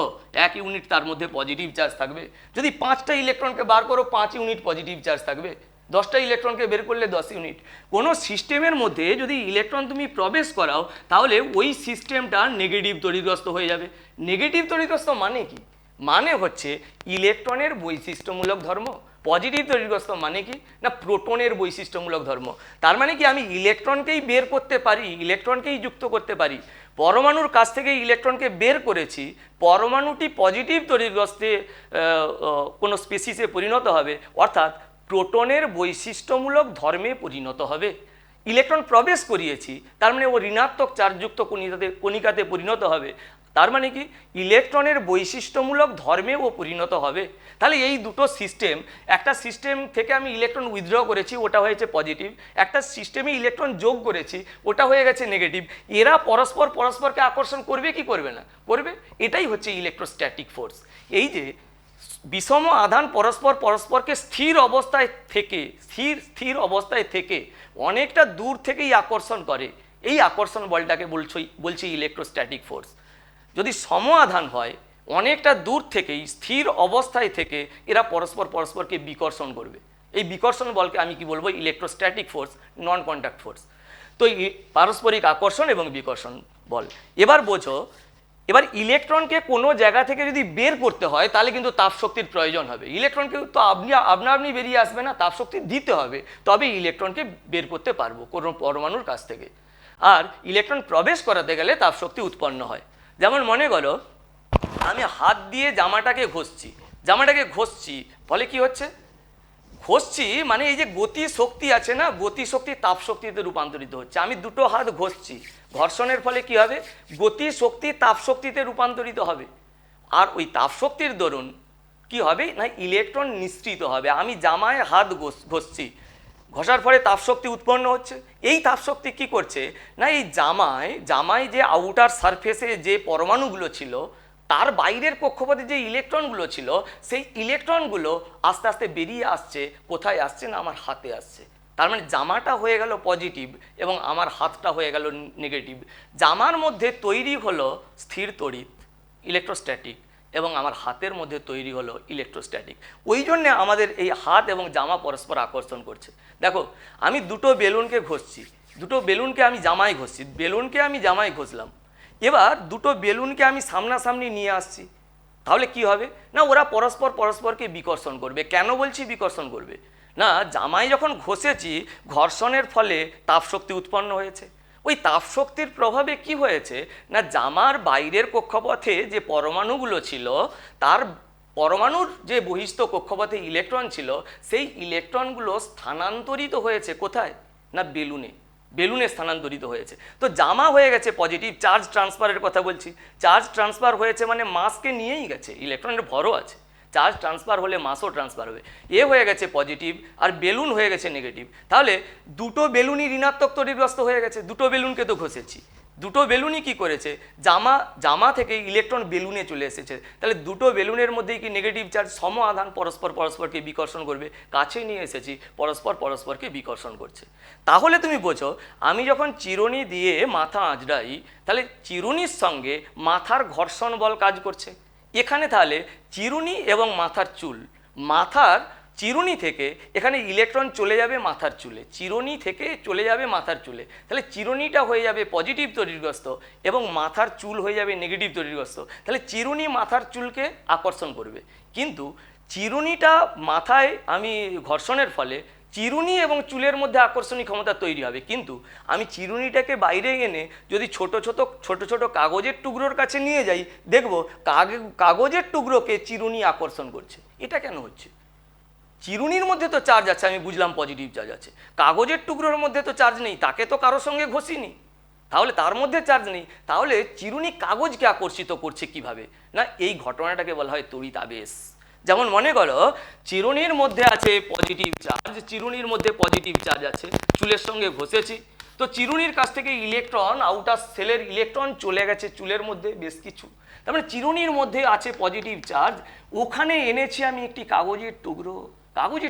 [SPEAKER 2] 1 ইউনিট তার মধ্যে পজিটিভ চার্জ থাকবে। যদি 5টা ইলেকট্রনকে বার করো, 5 ইউনিট পজিটিভ চার্জ থাকবে। 10টা ইলেকট্রনকে বের করলে 10 ইউনিট। কোনো সিস্টেমের মধ্যে যদি ইলেকট্রন তুমি প্রবেশ করাও, তাহলে ওই সিস্টেমটা নেগেটিভ তড়িৎগ্রস্ত হয়ে যাবে। নেগেটিভ তড়িৎগ্রস্ত মানে কি? মানে হচ্ছে ইলেকট্রনের বৈশিষ্ট্যমূলক ধর্ম। পজিটিভ তড়িৎগ্রস্ত মানে কি? না প্রোটনের বৈশিষ্ট্যমূলক ধর্ম। তার মানে কি আমি ইলেকট্রনকেই বের করতে পারি, ইলেকট্রনকেই যুক্ত করতে পারি। পরমাণুর কাছ থেকে ইলেকট্রনকে বের করেছি, পরমাণুটি পজিটিভ তড়িৎগ্রস্তে কোনো স্পেসিসে পরিণত হবে, অর্থাৎ প্রোটনের বৈশিষ্ট্যমূলক ধর্মে পরিণত হবে। ইলেকট্রন প্রবেশ করিয়েছি, তার মানে ও ঋণাত্মক চার্জযুক্ত কণিকাতে পরিণত হবে। তার মানে কি ইলেকট্রনের বৈশিষ্ট্যমূলক ধর্মে ও পরিণত হবে। তাহলে এই দুটো সিস্টেম, একটা সিস্টেম থেকে আমি ইলেকট্রন উইথড্র করেছি, ওটা হয়েছে পজিটিভ। একটা সিস্টেমে ইলেকট্রন যোগ করেছি, ওটা হয়ে গেছে নেগেটিভ। এরা পরস্পরকে আকর্ষণ করবে কি করবে না? করবে। এটাই হচ্ছে ইলেকট্রোস্ট্যাটিক ফোর্স। এই যে বিষম আধান পরস্পরকে স্থির অবস্থায় থেকে অনেকটা দূর থেকেই আকর্ষণ করে, এই আকর্ষণ বলটাকে বলছি ইলেকট্রোস্ট্যাটিক ফোর্স। যদি সম আধান হয়, অনেকটা দূর থেকেই স্থির অবস্থায় থেকে এরা পরস্পরকে বিকর্ষণ করবে। এই বিকর্ষণ বলকে আমি কি বলবো? ইলেকট্রোস্ট্যাটিক ফোর্স, নন কন্ট্যাক্ট ফোর্স। তো পারস্পরিক আকর্ষণ এবং বিকর্ষণ বল। এবার বোঝো, এবার ইলেকট্রনকে কোনো জায়গা থেকে যদি বের করতে হয়, তাহলে কিন্তু তাপ শক্তির প্রয়োজন হবে। ইলেকট্রনকে তো আপনি বেরিয়ে আসবে না, তাপ শক্তি দিতে হবে, তবে ইলেকট্রনকে বের করতে পারবো কোনো পরমাণুর কাছ থেকে। আর ইলেকট্রন প্রবেশ করাতে গেলে তাপ শক্তি উৎপন্ন হয়। যেমন মনে করো আমি হাত দিয়ে জামাটাকে ঘষছি, ফলে কি হচ্ছে? ঘষছি মানে এই যে গতি শক্তি আছে না, গতি শক্তি তাপ শক্তিতে রূপান্তরিত হচ্ছে। আমি দুটো হাত ঘষছি, ঘর্ষণের ফলে কি হবে? গতি শক্তি তাপ শক্তিতে রূপান্তরিত হবে। আর ওই তাপ শক্তির দরুন কি হবে না ইলেকট্রন নিঃসৃত হবে। আমি জামায় হাত ঘষছি, ঘষার ফলে তাপশক্তি উৎপন্ন হচ্ছে। এই তাপশক্তি কি করছে না এই জামায় যে আউটার সারফেসে যে পরমাণুগুলো ছিল তার বাইরের কক্ষপথে যে ইলেকট্রনগুলো ছিল সেই ইলেকট্রনগুলো আস্তে আস্তে বেরিয়ে আসছে। কোথায় আসছে না আমার হাতে আসছে। তার মানে জামাটা হয়ে গেল পজিটিভ এবং আমার হাতটা হয়ে গেল নেগেটিভ। জামার মধ্যে তৈরি হলো স্থির তড়িৎ ইলেকট্রোস্ট্যাটিক এবং আমার হাতের মধ্যে তৈরি হলো ইলেকট্রোস্ট্যাটিক। ওই জন্যে আমাদের এই হাত এবং জামা পরস্পর আকর্ষণ করছে। দেখো আমি দুটো বেলুনকে ঘষছি, দুটো বেলুনকে আমি জামায় ঘষছি, বেলুনকে আমি জামায় ঘষলাম, এবার দুটো বেলুনকে আমি সামনাসামনি নিয়ে আসছি, তাহলে কি হবে না ওরা পরস্পরকে বিকর্ষণ করবে। কেন বলছি বিকর্ষণ করবে না জামায় যখন ঘষেছি ঘর্ষণের ফলে তাপশক্তি উৎপন্ন হয়েছে। ওই তাপশক্তির প্রভাবে কি হয়েছে না জামার বাইরের কক্ষপথে যে পরমাণুগুলো ছিল তার পরমাণুর যে বহিস্থ কক্ষপথে ইলেকট্রন ছিল সেই ইলেকট্রনগুলো স্থানান্তরিত হয়েছে কোথায় না বেলুনে স্থানান্তরিত হয়েছে। তো জামা হয়ে গেছে পজিটিভ। চার্জ ট্রান্সফারের কথা বলছি, চার্জ ট্রান্সফার হয়েছে মানে মাসকে নিয়েই গেছে, ইলেকট্রনের ভরও আছে। চার্জ ট্রান্সফার হলে মাসও ট্রান্সফার হবে। এ হয়ে গেছে পজিটিভ আর বেলুন হয়ে গেছে নেগেটিভ। তাহলে দুটো বেলুনই ঋণাত্মক তড়িৎগ্রস্ত হয়ে গেছে। দুটো বেলুনকে তো ঘষেছি, দুটো বেলুনই কি করেছে জামা থেকে ইলেকট্রন বেলুনে চলে এসেছে। তাহলে দুটো বেলুনের মধ্যেই কি নেগেটিভ চার্জ সম আধান পরস্পরকে বিকর্ষণ করবে। কাছে নিয়ে এসেছি পরস্পরকে বিকর্ষণ করছে। তাহলে তুমি বোঝো আমি যখন চিরুনি দিয়ে মাথা আঁচড়াই তাহলে চিরুনির সঙ্গে মাথার ঘর্ষণ বল কাজ করছে। এখানে তাহলে চিরুনি এবং মাথার চিরুনি থেকে এখানে ইলেকট্রন চলে যাবে মাথার চুলে, চিরুনি থেকে চলে যাবে মাথার চুলে। তাহলে চিরুনিটা হয়ে যাবে পজিটিভ তড়িৎগ্রস্ত এবং মাথার চুল হয়ে যাবে নেগেটিভ তড়িৎগ্রস্ত। তাহলে চিরুনি মাথার চুলকে আকর্ষণ করবে, কিন্তু চিরুনিটা মাথায় আমি ঘর্ষণের ফলে চিরুনি এবং চুলের মধ্যে আকর্ষণী ক্ষমতা তৈরি হবে। কিন্তু আমি চিরুনিটাকে বাইরে এনে যদি ছোট ছোট কাগজের টুকরোর কাছে নিয়ে যাই দেখব কাগজের টুকরোকে চিরুনি আকর্ষণ করছে। এটা কেন হচ্ছে? চিরুনির মধ্যে তো চার্জ আছে, আমি বুঝলাম পজিটিভ চার্জ আছে, কাগজের টুকরোর মধ্যে তো চার্জ নেই, তাকে তো কারোর সঙ্গে ঘষিনি, তাহলে তার মধ্যে চার্জ নেই। তাহলে চিরুনি কাগজকে আকর্ষিত করছে কিভাবে না এই ঘটনাটাকে বলা হয় তড়িৎ আবেশ। যেমন মনে করো চিরুনির মধ্যে আছে পজিটিভ চার্জ, চিরুনির মধ্যে পজিটিভ চার্জ আছে, চুলের সঙ্গে ঘষেছি, তো চিরুনির কাছ থেকে ইলেকট্রন আউটার সেলের ইলেকট্রন চলে গেছে চুলের মধ্যে বেশ কিছু, তার মানে চিরুনির মধ্যে আছে পজিটিভ চার্জ, ওখানে এনেছি আমি একটি কাগজের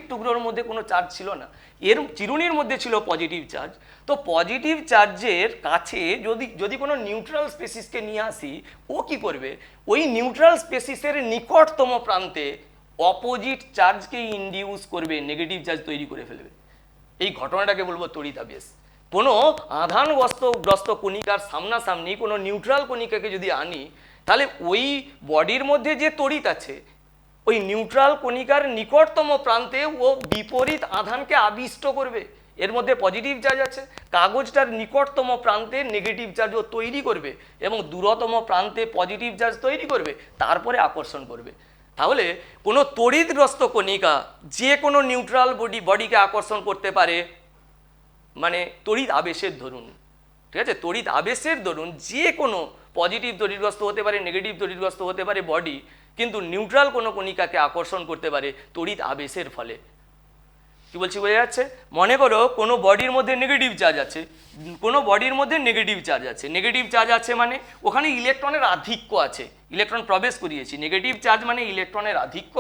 [SPEAKER 2] টুকরোর মধ্যে কোনো চার্জ ছিল না, এর চিরুনির মধ্যে ছিল পজিটিভ চার্জ। তো পজিটিভ চার্জের কাছে যদি কোনো নিউট্রাল স্পেসিসকে নিয়ে আসি, ও কি করবে ওই নিউট্রাল স্পেসিসের নিকটতম প্রান্তে অপোজিট চার্জকে ইনডিউস করবে, নেগেটিভ চার্জ তৈরি করে ফেলবে। এই ঘটনাটাকে বলবো তড়িৎ আবেশ। কোনো আধানগ্রস্ত কণিকার সামনাসামনি কোনো নিউট্রাল কণিকাকে যদি আনি তাহলে ওই বডির মধ্যে যে তড়িৎ আছে ওই নিউট্রাল কণিকার নিকটতম প্রান্তে ও বিপরীত আধানকে আবিষ্ট করবে। এর মধ্যে পজিটিভ চার্জ আছে, কাগজটার নিকটতম প্রান্তে নেগেটিভ চার্জ ও তৈরি করবে এবং দূরতম প্রান্তে পজিটিভ চার্জ তৈরি করবে, তারপরে আকর্ষণ করবে। তাহলে কোনো তড়িৎগ্রস্ত কণিকা যে কোনো নিউট্রাল বডিকে আকর্ষণ করতে পারে, মানে তড়িৎ আবেশের ধরুন, ঠিক আছে, তড়িৎ আবেশের ধরুন যে কোনো পজিটিভ তড়িৎগ্রস্ত হতে পারে, নেগেটিভ তড়িৎগ্রস্ত হতে পারে বডি, কিন্তু নিউট্রাল কোনো কণিকাকে আকর্ষণ করতে পারে তড়িৎ আবেশের ফলে। কি বলছি বোঝা যাচ্ছে? মনে করো কোনো বডির মধ্যে নেগেটিভ চার্জ আছে, নেগেটিভ চার্জ আছে মানে ওখানে ইলেকট্রনের আধিক্য আছে, ইলেকট্রন প্রবেশ করিয়েছি। নেগেটিভ চার্জ মানে ইলেকট্রনের আধিক্য,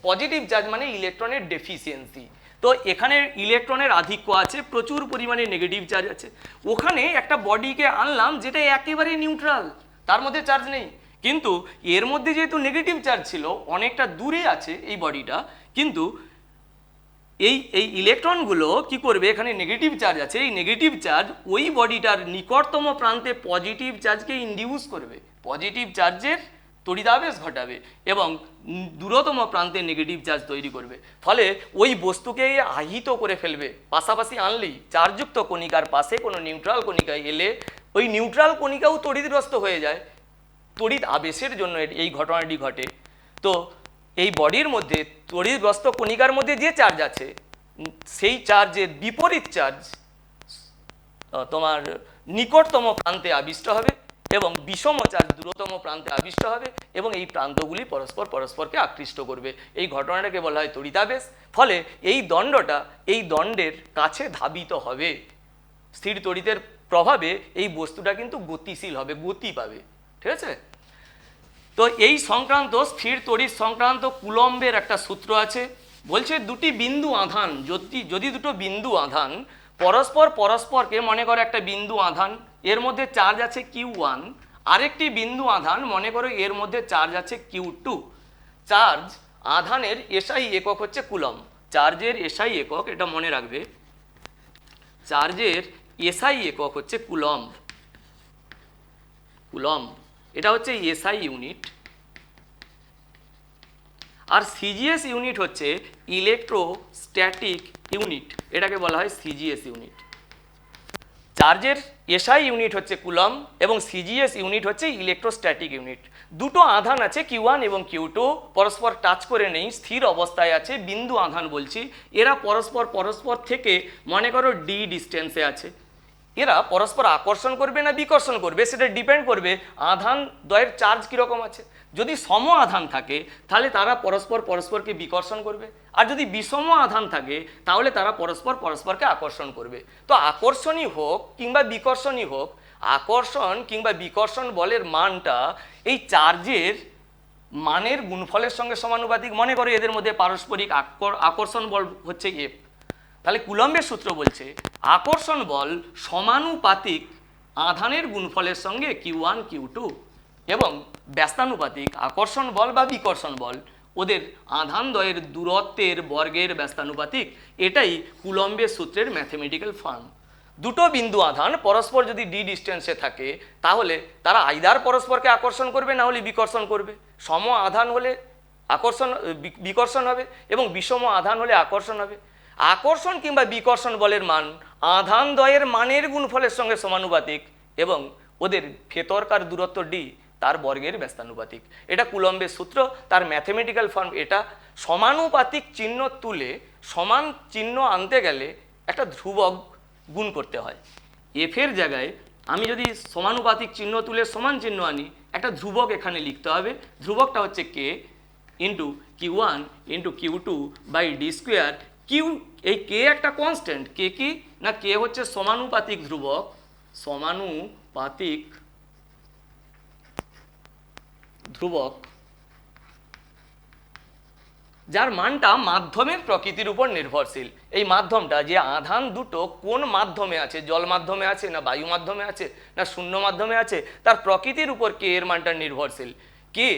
[SPEAKER 2] পজিটিভ চার্জ মানে ইলেকট্রনের ডেফিসিয়েন্সি। তো এখানে ইলেকট্রনের আধিক্য আছে, প্রচুর পরিমাণে নেগেটিভ চার্জ আছে। ওখানে একটা বডিকে আনলাম যেটা একেবারে নিউট্রাল, তার মধ্যে চার্জ নেই, কিন্তু এর মধ্যে যেহেতু নেগেটিভ চার্জ ছিল, অনেকটা দূরে আছে এই বডিটা, কিন্তু এই ইলেকট্রনগুলো কি করবে, এখানে নেগেটিভ চার্জ আছে, এই নেগেটিভ চার্জ ওই বডিটার নিকটতম প্রান্তে পজিটিভ চার্জকে ইনডিউস করবে, পজিটিভ চার্জের তড়িদাবেশ ঘটাবে এবং দূরতম প্রান্তে নেগেটিভ চার্জ তৈরি করবে। ফলে ওই বস্তুকে আহিত করে ফেলবে। পাশাপাশি আনলেই চার্জযুক্ত কণিকার পাশে কোনো নিউট্রাল কণিকা এলে ওই নিউট্রাল কণিকাও তড়িৎগ্রস্ত হয়ে যায়। তড়িৎ আবেশের জন্য এই ঘটনাটি ঘটে। তো এই বডির মধ্যে তড়িৎগ্রস্ত কণিকার মধ্যে যে চার্জ আছে সেই চার্জের বিপরীত চার্জ তোমার নিকটতম প্রান্তে আবিষ্ট হবে এবং বিষম চার্জ দূরতম প্রান্তে আবিষ্ট হবে এবং এই প্রান্তগুলি পরস্পরকে আকৃষ্ট করবে। এই ঘটনাটাকে বলা হয় তড়িতাবেশ। ফলে এই দণ্ডটা এই দণ্ডের কাছে ধাবিত হবে। স্থির তড়িতের প্রভাবে এই বস্তুটা কিন্তু গতিশীল হবে, গতি পাবে। ঠিক আছে? তো এই সংক্রান্ত স্থির তড়িৎ সংক্রান্ত কুলম্বের একটা সূত্র আছে। বলছে দুটি বিন্দু আধান, যদি দুটো বিন্দু আধান পরস্পরকে, মনে করো একটা বিন্দু আধান এর মধ্যে চার্জ আছে Q1, আরেকটি বিন্দু আধান মনে করো এর মধ্যে চার্জ আছে Q2। চার্জ আধানের এসআই একক হচ্ছে কুলম্ব। চার্জের এসআই একক, এটা মনে রাখবে, চার্জের এসআই একক হচ্ছে কুলম্ব। এটা হচ্ছে এসআই ইউনিট। আর সিজিএস ইউনিট হচ্ছে ইলেকট্রোস্ট্যাটিক ইউনিট, এটাকে বলা হয় সিজিএস ইউনিট। চার্জের এসআই ইউনিট হচ্ছে কুলম্ব এবং সিজিএস ইউনিট হচ্ছে ইলেকট্রোস্ট্যাটিক ইউনিট। দুটো আধান আছে Q1 এবং Q2, পরস্পর টাচ করে নেই, স্থির অবস্থায় আছে, বিন্দু আধান বলছি। এরা পরস্পর থেকে মনে করো ডি ডিস্টেন্সে আছে। এরা পরস্পর আকর্ষণ করবে না বিকর্ষণ করবে সেটা ডিপেন্ড করবে আধান দ্বয়ের চার্জ কীরকম আছে। যদি সম আধান থাকে তাহলে তারা পরস্পরকে বিকর্ষণ করবে, আর যদি বিষম আধান থাকে তাহলে তারা পরস্পরকে আকর্ষণ করবে। তো আকর্ষণই হোক কিংবা বিকর্ষণই হোক, আকর্ষণ কিংবা বিকর্ষণ বলের মানটা এই চার্জের মানের গুণফলের সঙ্গে সমানুপাতিক। মনে করো এদের মধ্যে পারস্পরিক আকর্ষণ বল হচ্ছে F। তাহলে কুলম্বের সূত্র বলছে আকর্ষণ বল সমানুপাতিক আধানের গুণফলের সঙ্গে Q1 Q2 এবং ব্যস্তানুপাতিক আকর্ষণ বল বা বিকর্ষণ বল ওদের আধান দ্বয়ের দূরত্বের বর্গের ব্যস্তানুপাতিক। এটাই কুলম্বের সূত্রের ম্যাথমেটিক্যাল ফর্ম। দুটো বিন্দু আধান পরস্পর যদি ডি ডিস্টেন্সে থাকে তাহলে তারা আইদার পরস্পরকে আকর্ষণ করবে না হলে বিকর্ষণ করবে। সম আধান হলে বিকর্ষণ হবে এবং বিষম আধান হলে আকর্ষণ হবে। আকর্ষণ কিংবা বিকর্ষণ বলের মান আধান দ্বয়ের মানের গুণফলের সঙ্গে সমানুপাতিক এবং ওদের ভেতরকার দূরত্ব ডি তার বর্গের ব্যস্তানুপাতিক। এটা কুলম্বের সূত্র, তার ম্যাথমেটিক্যাল ফর্ম এটা। সমানুপাতিক চিহ্ন তুলে সমান চিহ্ন আনতে গেলে একটা ধ্রুবক গুণ করতে হয়। এফের জায়গায় আমি যদি সমানুপাতিক চিহ্ন তুলে সমান চিহ্ন আনি, একটা ধ্রুবক এখানে লিখতে হবে। ধ্রুবকটা হচ্ছে K into Q1 into Q2 by D square. এই কে একটা কনস্ট্যান্ট। কে কি না, কে হচ্ছে সমানুপাতিক ধ্রুবক, সমানুপাতিক ধ্রুবক যার মানটা মাধ্যমের প্রকৃতির উপর নির্ভরশীল। এই মাধ্যমটা যে আধান দুটো কোন মাধ্যমে আছে, জল মাধ্যমে আছে না বায়ু মাধ্যমে আছে না শূন্য মাধ্যমে আছে, তার প্রকৃতির উপর কে এর মানটা নির্ভরশীল। কে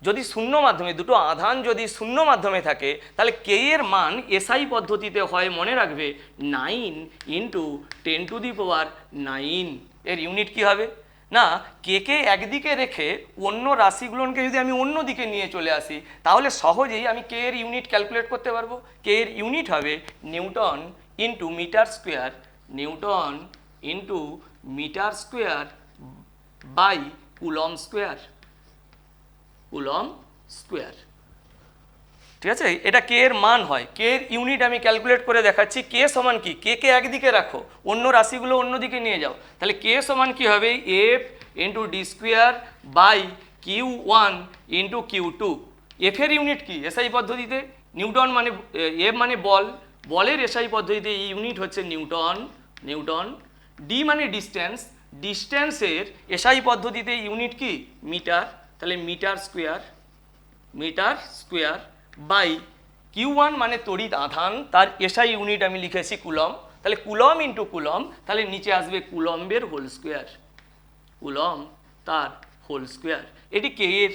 [SPEAKER 2] যদি শূন্য মাধ্যমে, দুটো আধান যদি শূন্য মাধ্যমে থাকে তাহলে কে এর মান এসআই পদ্ধতিতে হয়, মনে রাখবে 9 ইন্টু 10⁹। এর ইউনিট কি হবে না, কে একদিকে রেখে অন্য রাশিগুলোকে যদি আমি অন্য দিকে নিয়ে চলে আসি তাহলে সহজেই আমি কে এর ইউনিট ক্যালকুলেট করতে পারবো। কে এর ইউনিট হবে newton into metre square, newton into metre square by coulomb square, coulomb square. ঠিক আছে, এটা কে এর মান হয়। কে এর ইউনিট আমি ক্যালকুলেট করে দেখাচ্ছি। কে সমান কি, কে একদিকে রাখো, অন্য রাশিগুলো অন্যদিকে নিয়ে যাও, তাহলে কে সমান কি হবে F into D square by Q1 into Q2। এফের ইউনিট কি এসআই পদ্ধতিতে, নিউটন মানে এফ মানে বল, বলের এসআই পদ্ধতিতে এই ইউনিট হচ্ছে নিউটন। ডি মানে ডিস্টেন্স, ডিস্টেন্সের এসআই পদ্ধতিতে ইউনিট কি মিটার, তাহলে মিটার স্কোয়ার বাই Q1 মানে তড়িৎ আধান, তার এসআই ইউনিট আমি লিখেছি কুলম, তাহলে কুলম ইন্টু কুলম, তাহলে নিচে আসবে কুলম্বের হোল স্কোয়ার, কুলম তার হোল স্কোয়ার। এটি কে এর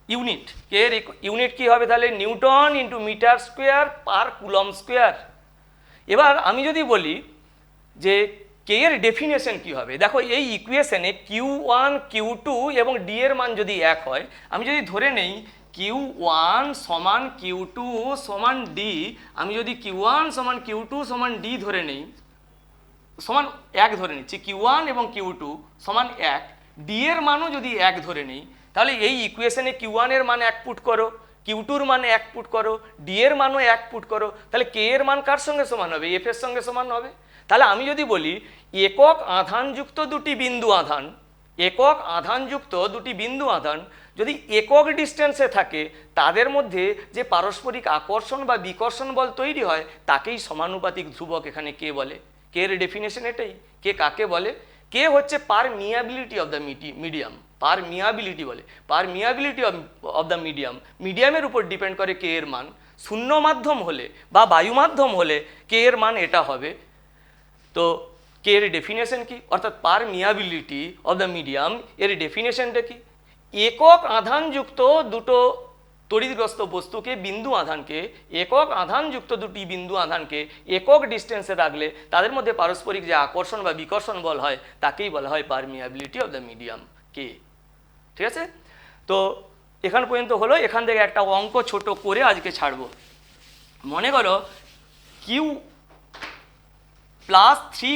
[SPEAKER 2] ইউনিট। কে এর ইউনিট কি হবে তাহলে newton into metre square per coulomb square. এবার আমি যদি বলি যে কে এর ডেফিনেশন কি হবে, দেখো এই ইকুয়েশনে Q1 Q2 এবং ডি এর মান যদি এক হয়, আমি যদি ধরে নেই Q1 সমান Q2 সমান ডি, আমি যদি Q1 সমান Q2 সমান ডি ধরে নেই, সমান 1 ধরে নিচ্ছি, Q1 এবং Q2 সমান 1, ডি এর মানও যদি 1 ধরে নেই, তাহলে এই ইকুয়েশনে Q1 এর মান 1 পুট করো, Q2 এর মান 1 পুট করো, ডি এর মানও 1 পুট করো, তাহলে কে এর মান কার সঙ্গে সমান হবে, এফ এর সঙ্গে সমান হবে। তাহলে আমি যদি বলি একক আধানযুক্ত দুটি বিন্দু আধান, একক আধানযুক্ত দুটি বিন্দু আধান যদি একক ডিস্টেন্সে থাকে তাদের মধ্যে যে পারস্পরিক আকর্ষণ বা বিকর্ষণ বল তৈরি হয় তাকেই সমানুপাতিক ধ্রুবক এখানে কে বলে। কে এর ডেফিনেশন এটাই। কে কাকে বলে? কে হচ্ছে permeability of the medium. Permeability বলে, পারমিয়াবিলিটি অফ দ্য মিডিয়ামের উপর ডিপেন্ড করে কে এর মান। শূন্য মাধ্যম হলে বা বায়ু মাধ্যম হলে কে এর মান এটা হবে। তো কে এর ডেফিনেশন কি, অর্থাৎ পারমিয়াবিলিটি অফ দ্য মিডিয়াম এর ডেফিনেশনটা কি? একক আধানযুক্ত দুটো তড়িৎগ্রস্ত বস্তুকে, বিন্দু আধানকে, একক আধানযুক্ত দুটি বিন্দু আধানকে একক ডিস্টেন্সে রাখলে তাদের মধ্যে পারস্পরিক যে আকর্ষণ বা বিকর্ষণ বল হয় তাকেই বলা হয় পারমিয়াবিলিটি অফ দ্য মিডিয়াম। কে, ঠিক আছে? তো এখান পর্যন্ত হলো। এখান থেকে একটা অঙ্ক ছোট করে আজকে ছাড়বো। মনে করো কিউ +3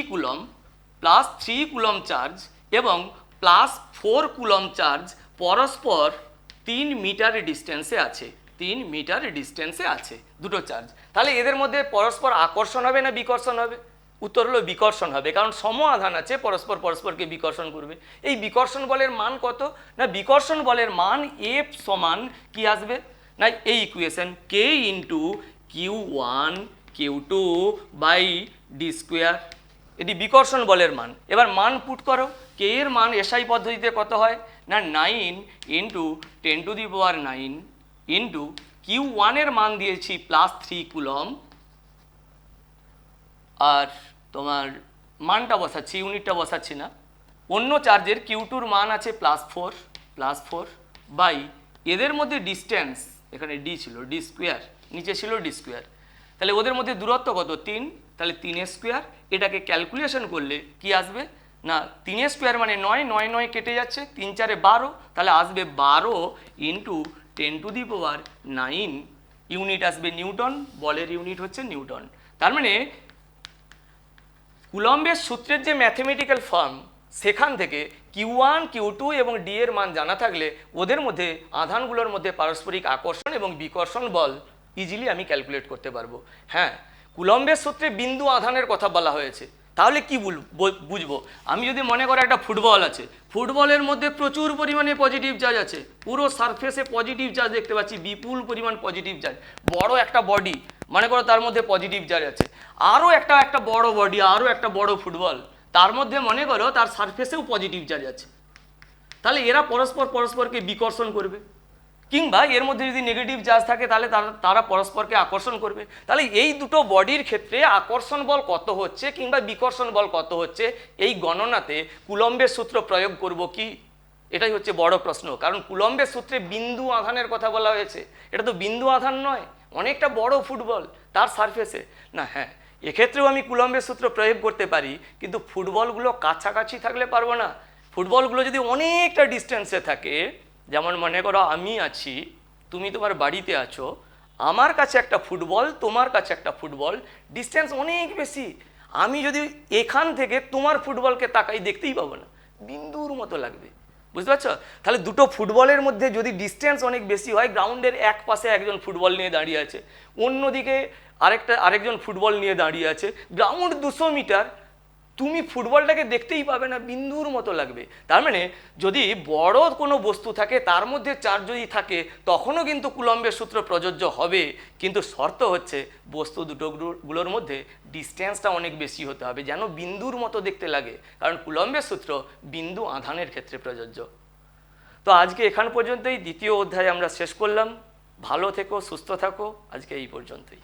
[SPEAKER 2] কুলম চার্জ এবং +4 কুলম চার্জ পরস্পর 3 মিটার ডিস্টেন্সে আছে। 3 মিটার ডিস্টেন্সে আছে দুটো চার্জ। তাহলে এদের মধ্যে পরস্পর আকর্ষণ হবে না বিকর্ষণ হবে? উত্তর হলো বিকর্ষণ হবে, কারণ সম আধান আছে, পরস্পর পরস্পরকে বিকর্ষণ করবে। এই বিকর্ষণ বলের মান কত? না বিকর্ষণ বলের মান F সমান কি আসবে? না এই equation K into Q1 Q2 by D square, এটি বিকর্ষণ বলের মান। এবার মান পুট করো। কে এর মান এসআই পদ্ধতিতে কত হয়? না 9 ইন্টু 10⁹ ইন্টু Q1 এর মান দিয়েছি +3 কুলম, আর তোমার মানটা বসাচ্ছি, ইউনিটটা বসাচ্ছি না। অন্য চার্জের Q2-র মান আছে +4 বাই এদের মধ্যে ডিস্টেন্স, এখানে ডি ছিল ডি স্কোয়ার, নিচে ছিল ডি স্কোয়ার, তাহলে ওদের মধ্যে দূরত্ব কত? 3, তাহলে 3 স্কোয়ার। এটাকে ক্যালকুলেশন করলে কি আসবে? না 3 স্কোয়ার মানে 9, 9 9 কেটে যাচ্ছে, 3 4 12, তাহলে আসবে 12 ইন্টু 10⁹, ইউনিট আসবে নিউটন, বলের ইউনিট হচ্ছে নিউটন। তার মানে কুলম্বের সূত্রের যে ম্যাথমেটিক্যাল ফর্ম, সেখান থেকে Q1 Q2 এবং ডি এর মান জানা থাকলে ওদের মধ্যে আধানগুলোর মধ্যে পারস্পরিক আকর্ষণ এবং বিকর্ষণ বল ইজিলি আমি ক্যালকুলেট করতে পারবো। হ্যাঁ, কুলম্বের সূত্রে বিন্দু আধানের কথা বলা হয়েছে, তাহলে কি বুঝবো? আমি যদি মনে করি একটা ফুটবল আছে, ফুটবলের মধ্যে প্রচুর পরিমাণে পজিটিভ চার্জ আছে, পুরো সারফেসে পজিটিভ চার্জ দেখতে পাচ্ছি, বিপুল পরিমাণ পজিটিভ চার্জ, বড় একটা বডি, মনে করো তার মধ্যে পজিটিভ চার্জ আছে, আরও একটা বড় বডি, আরও একটা বড় ফুটবল, তার মধ্যে মনে করো তার সারফেসেও পজিটিভ চার্জ আছে, তাহলে এরা পরস্পরকে বিকর্ষণ করবে। কিংবা এর মধ্যে যদি নেগেটিভ চার্জ থাকে তাহলে তারা পরস্পরকে আকর্ষণ করবে। তাহলে এই দুটো বডির ক্ষেত্রে আকর্ষণ বল কত হচ্ছে কিংবা বিকর্ষণ বল কত হচ্ছে, এই গণনাতে কুলম্বের সূত্র প্রয়োগ করব কি? এটাই হচ্ছে বড় প্রশ্ন। কারণ কুলম্বের সূত্রে বিন্দু আধানের কথা বলা হয়েছে, এটা তো বিন্দু আধান নয়, অনেকটা বড় ফুটবল তার সারফেসে না। হ্যাঁ, এক্ষেত্রেও আমি কুলম্বের সূত্র প্রয়োগ করতে পারি, কিন্তু ফুটবলগুলো কাছাকাছি থাকলে পারবো না। ফুটবলগুলো যদি অনেকটা ডিস্টেন্সে থাকে, যেমন মনে করো আমি আছি, তুমি তোমার বাড়িতে আছো, আমার কাছে একটা ফুটবল, তোমার কাছে একটা ফুটবল, ডিস্টেন্স অনেক বেশি, আমি যদি এখান থেকে তোমার ফুটবলকে তাকাই দেখতেই পাবো না, বিন্দুর মতো লাগবে, বুঝতে পারছো? তাহলে দুটো ফুটবলের মধ্যে যদি ডিস্টেন্স অনেক বেশি হয়, গ্রাউন্ডের এক পাশে একজন ফুটবল নিয়ে দাঁড়িয়ে আছে, অন্যদিকে আরেকজন ফুটবল নিয়ে দাঁড়িয়ে আছে, গ্রাউন্ড 200 মিটার, তুমি ফুটবলটাকে দেখতেই পাবে না, বিন্দুর মতো লাগবে। তার মানে যদি বড় কোনো বস্তু থাকে, তার মধ্যে চার্জ যদি থাকে, তখনও কিন্তু কুলম্বের সূত্র প্রযোজ্য হবে, কিন্তু শর্ত হচ্ছে বস্তু দুটোগুলোর মধ্যে ডিস্টেন্সটা অনেক বেশি হতে হবে, যেন বিন্দুর মতো দেখতে লাগে, কারণ কুলম্বের সূত্র বিন্দু আধানের ক্ষেত্রে প্রযোজ্য। তো আজকে এখান পর্যন্তই, দ্বিতীয় অধ্যায় আমরা শেষ করলাম। ভালো থেকো, সুস্থ থাকো, আজকে এই পর্যন্তই।